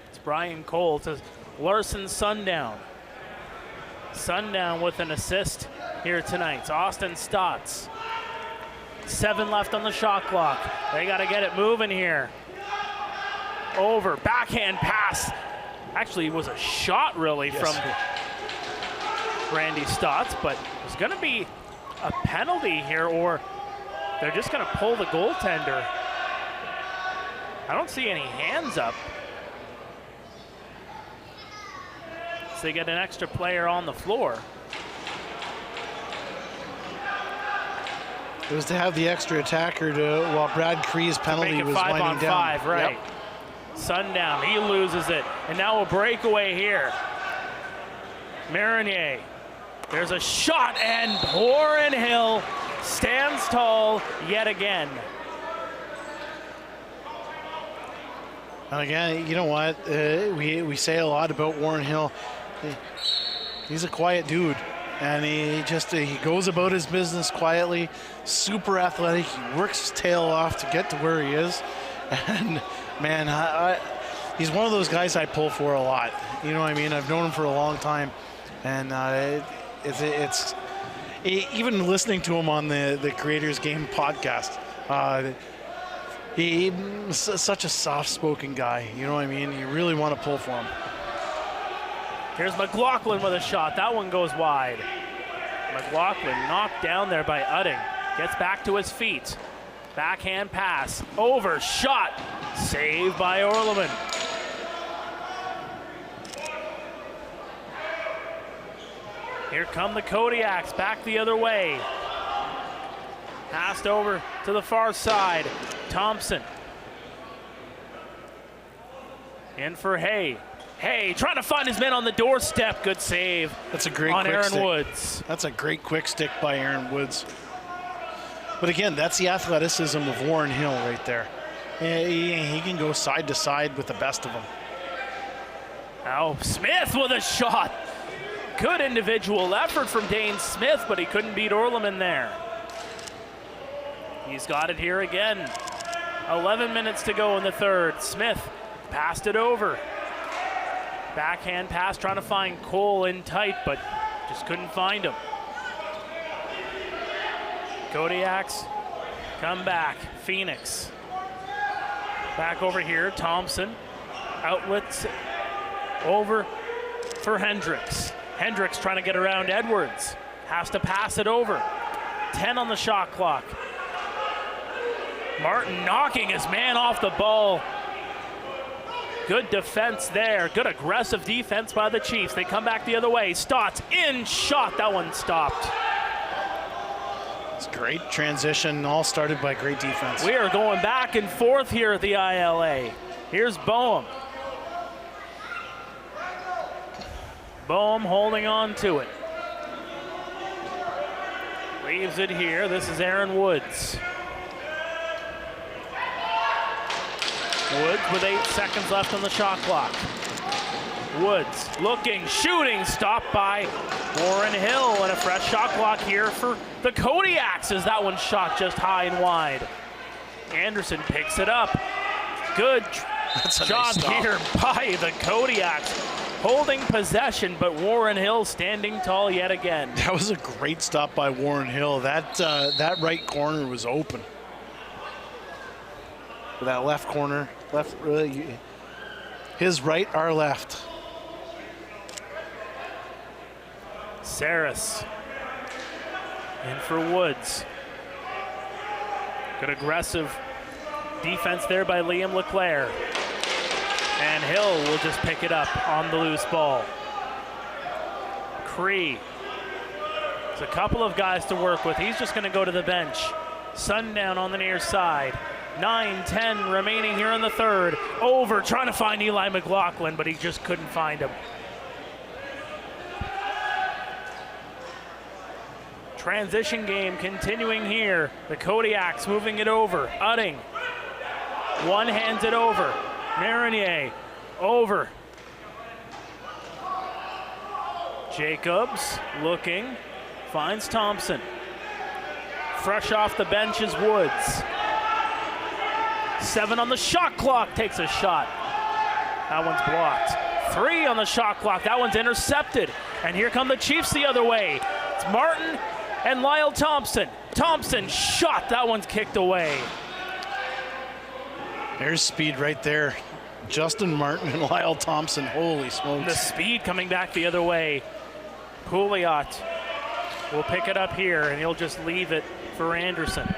It's Brian Cole to Larson Sundown. Sundown with an assist here tonight. It's Austin Stotts. 7 left on the shot clock. They got to get it moving here. Over, backhand pass. Actually, it was a shot really from Randy Stotts, but there's going to be a penalty here, or they're just going to pull the goaltender. I don't see any hands up. So they get an extra player on the floor. It was to have the extra attacker while Brad Cree's penalty was winding down. 5-on-5, right. Yep. Sundown, he loses it. And now a breakaway here. Marinier. There's a shot, and Warren Hill stands tall yet again. And again, you know what? We say a lot about Warren Hill. He's a quiet dude, and he goes about his business quietly. Super athletic. He works his tail off to get to where he is, and man, he's one of those guys I pull for a lot. You know what I mean? I've known him for a long time, and it's even listening to him on the Creators Game podcast. He's such a soft-spoken guy. You know what I mean? You really want to pull for him. Here's McLaughlin with a shot. That one goes wide. McLaughlin knocked down there by Udding. Gets back to his feet. Backhand pass. Over. Shot. Saved by Orleman. Here come the Kodiaks. Back the other way. Passed over to the far side. Thompson. In for Hay. Hay trying to find his men on the doorstep. Good save. That's a great on quick Aaron stick. Woods. That's a great quick stick by Aaron Woods. But again, that's the athleticism of Warren Hill right there. He can go side to side with the best of them. Now Smith with a shot. Good individual effort from Dane Smith, but he couldn't beat Orleman there. He's got it here again. 11 minutes to go in the third. Smith passed it over. Backhand pass, trying to find Cole in tight, but just couldn't find him. Kodiaks come back. Phoenix. Back over here, Thompson. Outlets over for Hendricks. Hendricks trying to get around Edwards. Has to pass it over. 10 on the shot clock. Martin knocking his man off the ball. Good defense there. Good aggressive defense by the Chiefs. They come back the other way. Stotts in shot. That one stopped. It's great transition, all started by great defense. We are going back and forth here at the ILA. Here's Boehm. Boehm holding on to it. Leaves it here. This is Aaron Woods. Woods with 8 seconds left on the shot clock. Woods looking, shooting, stopped by Warren Hill, and a fresh shot clock here for the Kodiaks as that one shot just high and wide. Anderson picks it up. Good job here by the Kodiaks, holding possession, but Warren Hill standing tall yet again. That was a great stop by Warren Hill. That right corner was open. That left corner, his right, our left. Saris in for Woods. Good aggressive defense there by Liam LeClaire. And Hill will just pick it up on the loose ball. Cree. There's a couple of guys to work with. He's just going to go to the bench. Sundown on the near side. 9-10 remaining here in the third. Over, trying to find Eli McLaughlin, but he just couldn't find him. Transition game continuing here. The Kodiaks moving it over. Udding. One hands it over. Marinier over. Jacobs looking, finds Thompson. Fresh off the bench is Woods. 7 on the shot clock, takes a shot. That one's blocked. 3 on the shot clock, that one's intercepted. And here come the Chiefs the other way. It's Martin and Lyle Thompson. Thompson shot, that one's kicked away. There's speed right there. Justin Martin and Lyle Thompson, holy smokes. The speed coming back the other way. Pouliot will pick it up here, and he'll just leave it for Anderson.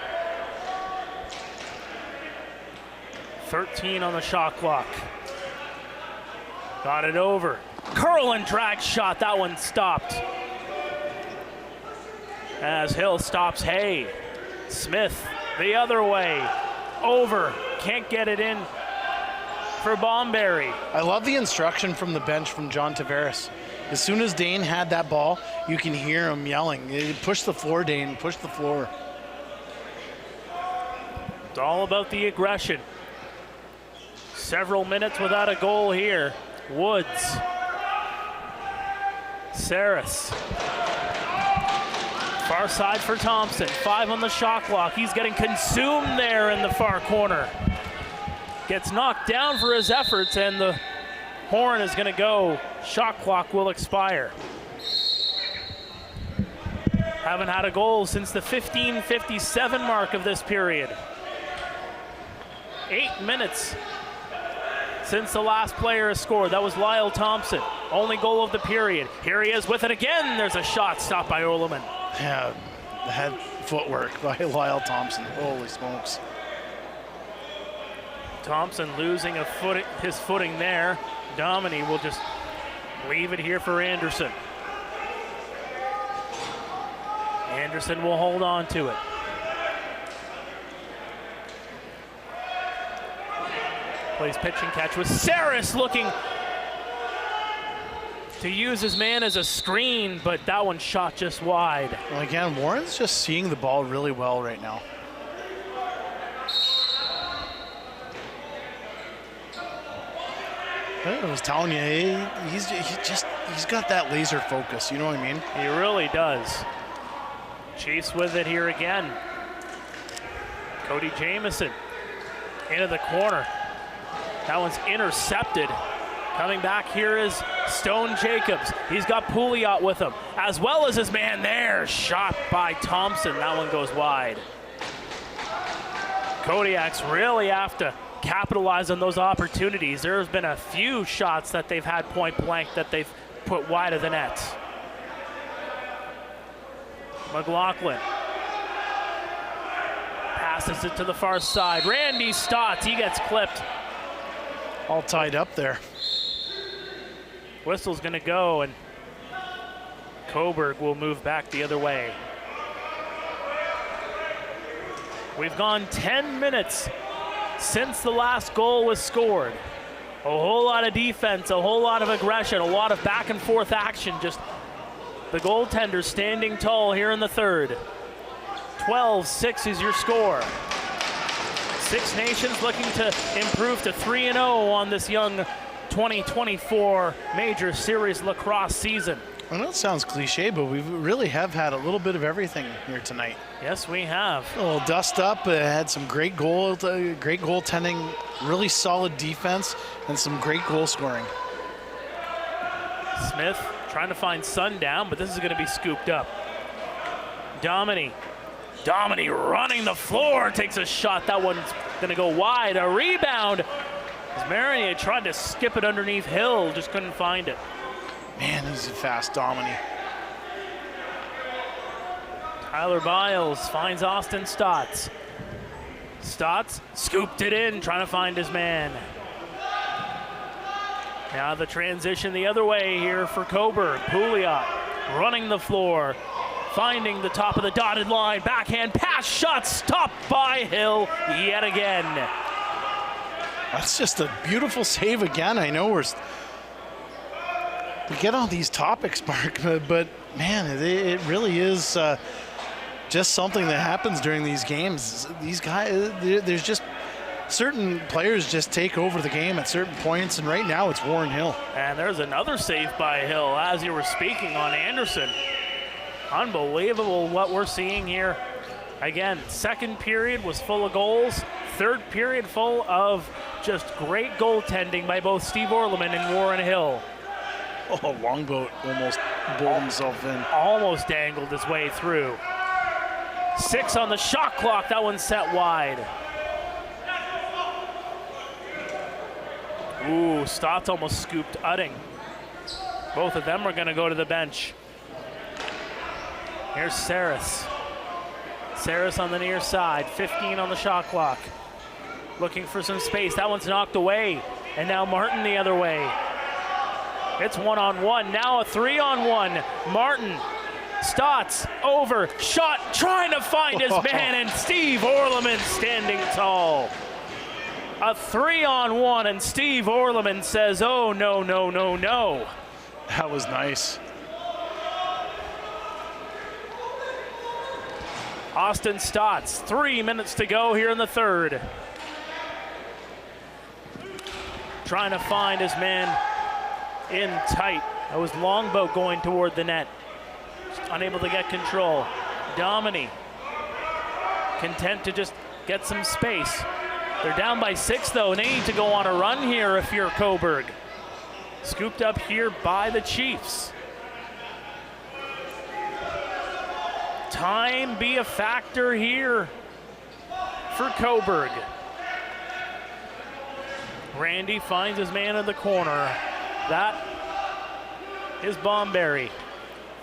13 on the shot clock. Got it over. Curl and drag shot, that one stopped. As Hill stops Hay. Smith the other way. Over, can't get it in for Bomberry. I love the instruction from the bench from John Tavares. As soon as Dane had that ball, you can hear him yelling, push the floor, Dane, push the floor. It's all about the aggression. Several minutes without a goal here. Woods. Saris. Far side for Thompson. 5 on the shot clock. He's getting consumed there in the far corner. Gets knocked down for his efforts, and the horn is going to go. Shot clock will expire. Haven't had a goal since the 15:57 mark of this period. 8 minutes since the last player has scored. That was Lyle Thompson. Only goal of the period. Here he is with it again. There's a shot stopped by Orleman. Yeah, had footwork by Lyle Thompson. Holy smokes. Thompson losing his footing there. Dominy will just leave it here for Anderson. Anderson will hold on to it. Plays pitch and catch with Saris looking to use his man as a screen, but that one shot just wide. Well, again, Warren's just seeing the ball really well right now. I was telling you, he's got that laser focus, you know what I mean? He really does. Chiefs with it here again. Cody Jamieson into the corner. That one's intercepted. Coming back here is Stone Jacobs. He's got Pouliot with him, as well as his man there. Shot by Thompson. That one goes wide. Kodiaks really have to capitalize on those opportunities. There's been a few shots that they've had point blank that they've put wide of the net. McLaughlin passes it to the far side. Randy Stotts, he gets clipped. All tied up there. Whistle's gonna go, and Cobourg will move back the other way. We've gone 10 minutes since the last goal was scored. A whole lot of defense, a whole lot of aggression, a lot of back and forth action. Just the goaltender standing tall here in the third. 12-6 is your score. Six Nations looking to improve to 3-0 on this young 2024 Major Series lacrosse season. I know it sounds cliche, but we really have had a little bit of everything here tonight. Yes, we have. A little dust up, had some great goaltending, really solid defense, and some great goal scoring. Smith trying to find Sundown, but this is going to be scooped up. Dominy running the floor, takes a shot. That one's going to go wide. A rebound. As Marinier tried to skip it underneath Hill, just couldn't find it. Man, he's a fast Dominy. Tyler Biles finds Austin Stotts. Stotts scooped it in, trying to find his man. Now the transition the other way here for Cobourg. Pouliot running the floor, finding the top of the dotted line. Backhand pass shot stopped by Hill yet again. That's just a beautiful save again. I know we get on these topics, Mark, but man, it really is just something that happens during these games. These guys, there's just certain players just take over the game at certain points, and right now it's Warren Hill. And there's another save by Hill as you were speaking on Anderson. Unbelievable what we're seeing here. Again, second period was full of goals. Third period full of just great goaltending by both Steve Orleman and Warren Hill. Oh, Longboat almost bowled himself in. Almost dangled his way through. 6 on the shot clock. That one's set wide. Ooh, Stotts almost scooped Utting. Both of them are going to go to the bench. Here's Saris. Saris on the near side, 15 on the shot clock. Looking for some space. That one's knocked away. And now Martin the other way. It's 1-on-1. Now a 3-on-1. Martin, Stotts, over, shot, trying to find his man, and Steve Orleman standing tall. A 3-on-1, and Steve Orleman says, oh, no, no, no, no. That was nice. Austin Stotts, 3 minutes to go here in the third. Trying to find his man in tight. That was Longboat going toward the net. Just unable to get control. Domini, content to just get some space. They're down by 6 though, and they need to go on a run here if you're Cobourg. Scooped up here by the Chiefs. Time be a factor here for Cobourg. Randy finds his man in the corner. That is Bomberry.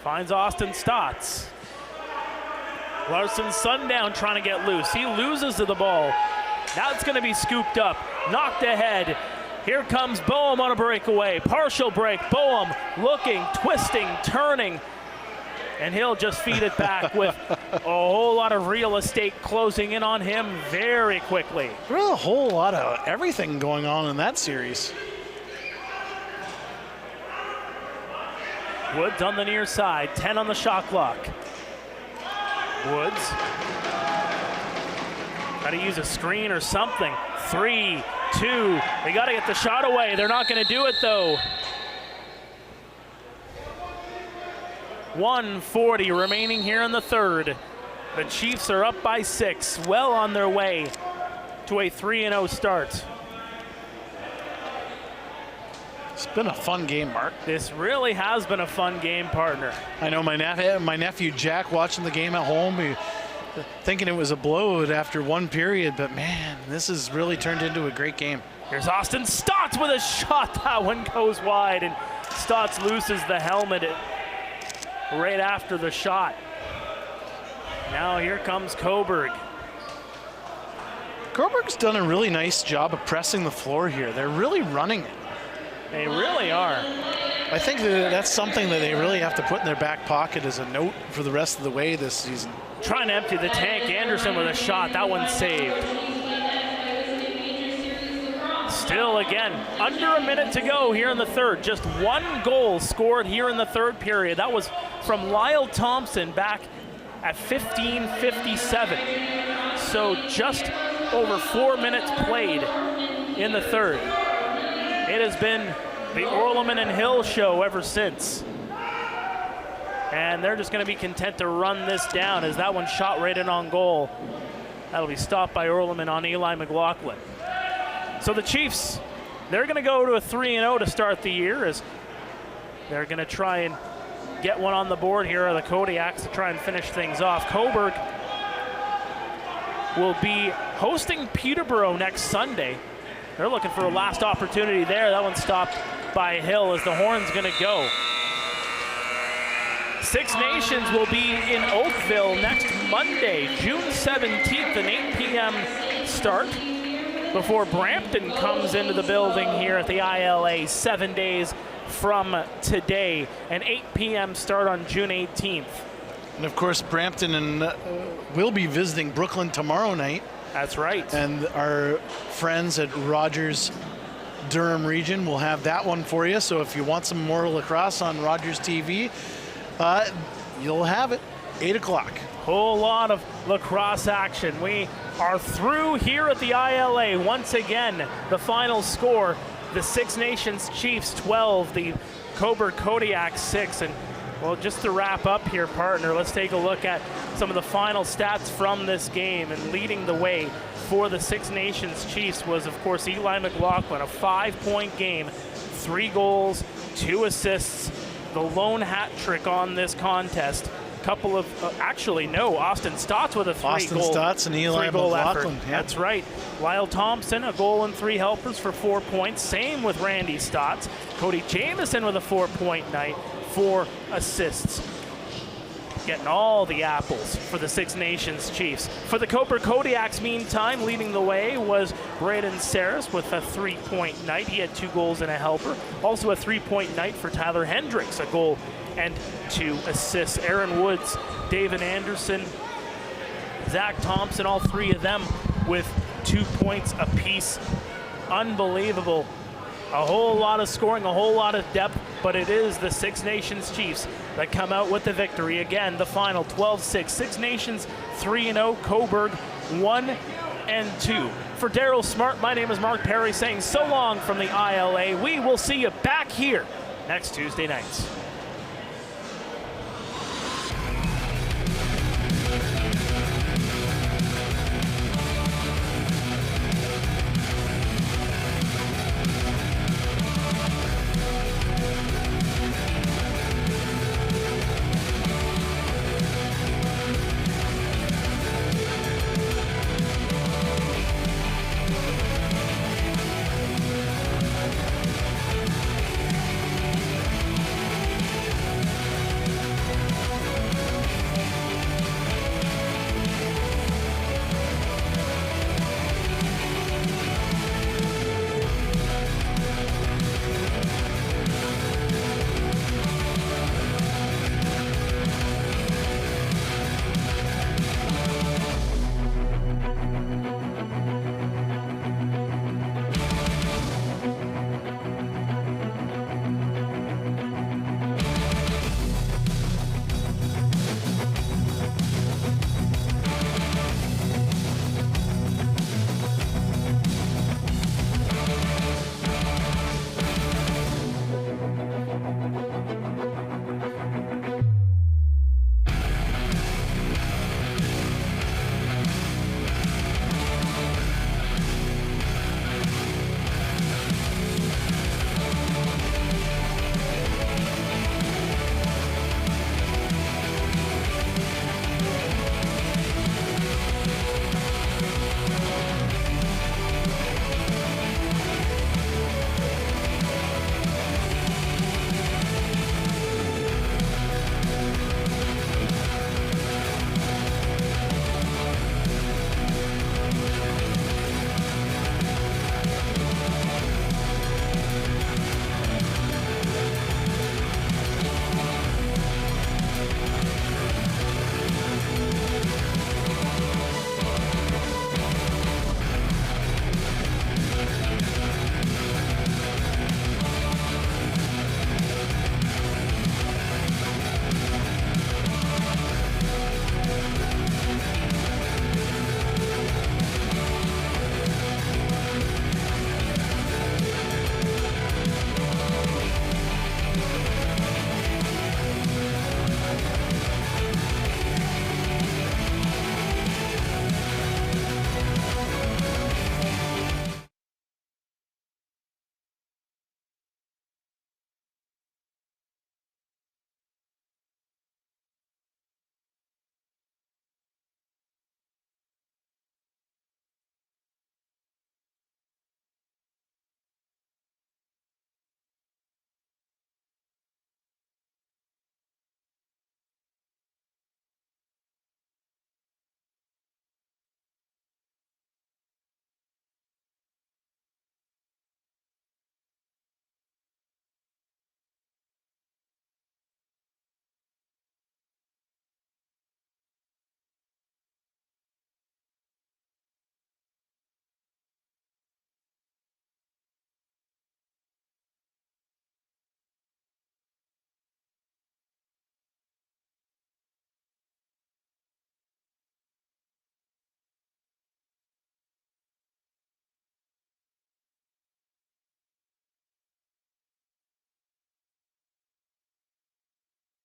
Finds Austin Stotts. Larson Sundown trying to get loose. He loses to the ball. Now it's going to be scooped up, knocked ahead. Here comes Boehm on a breakaway. Partial break. Boehm looking, twisting, turning. And he'll just feed it back with a whole lot of real estate closing in on him very quickly. Really a whole lot of everything going on in that series. Woods on the near side, 10 on the shot clock. Woods. Got to use a screen or something. 3, 2, they got to get the shot away. They're not going to do it though. 1:40 remaining here in the third. The Chiefs are up by 6, well on their way to a 3-0 start. It's been a fun game, Mark. This really has been a fun game, partner. I know my nephew Jack watching the game at home, thinking it was a blowout after one period, but man, this has really turned into a great game. Here's Austin Stotts with a shot. That one goes wide, and Stotts loses the helmet right after the shot. Now here comes Cobourg. Cobourg's done a really nice job of pressing the floor here. They're really running it. They really are. I think that's something that they really have to put in their back pocket as a note for the rest of the way this season. Trying to empty the tank. Anderson with a shot. That one's saved. Still, again, under a minute to go here in the third. Just one goal scored here in the third period. That was from Lyle Thompson back at 15:57. So just over 4 minutes played in the third. It has been the Orleman and Hill show ever since. And they're just going to be content to run this down as that one shot right in on goal. That'll be stopped by Orleman on Eli McLaughlin. So the Chiefs, they're going to go to a 3-0 to start the year as they're going to try and get one on the board here, the Kodiaks, to try and finish things off. Cobourg will be hosting Peterborough next Sunday. They're looking for a last opportunity there. That one stopped by Hill as the horn's going to go. Six Nations will be in Oakville next Monday, June 17th, an 8 p.m. start, before Brampton comes into the building here at the ILA 7 days from today, an 8 p.m. start on June 18th. And of course, Brampton will be visiting Brooklyn tomorrow night. That's right. And our friends at Rogers Durham region will have that one for you. So if you want some more lacrosse on Rogers TV, you'll have it 8 o'clock. Whole lot of lacrosse action. We are through here at the ILA. Once again, the final score, the Six Nations Chiefs 12, the Cobourg Kodiaks 6. And well, just to wrap up here, partner, let's take a look at some of the final stats from this game. And leading the way for the Six Nations Chiefs was, of course, Eli McLaughlin, a 5-point game, 3 goals, 2 assists, the lone hat trick on this contest. Couple of, Austin Stotts with a 3-goal. Austin Stotts and Eli McLaughlin. Yep. That's right. Lyle Thompson, a goal and 3 helpers for 4 points. Same with Randy Stotts. Cody Jamieson with a 4-point night, 4 assists. Getting all the apples for the Six Nations Chiefs. For the Cobourg Kodiaks, meantime, leading the way was Braden Saris with a 3-point night. He had 2 goals and a helper. Also a 3-point night for Tyler Hendricks, a goal and 2 assists. Aaron Woods, David Anderson, Zach Thompson, all 3 of them with 2 points apiece. Unbelievable. A whole lot of scoring, a whole lot of depth, but it is the Six Nations Chiefs that come out with the victory. Again, the final 12-6. Six Nations 3-0, Cobourg 1-2. For Daryl Smart, my name is Mark Perry saying so long from the ILA. We will see you back here next Tuesday nights.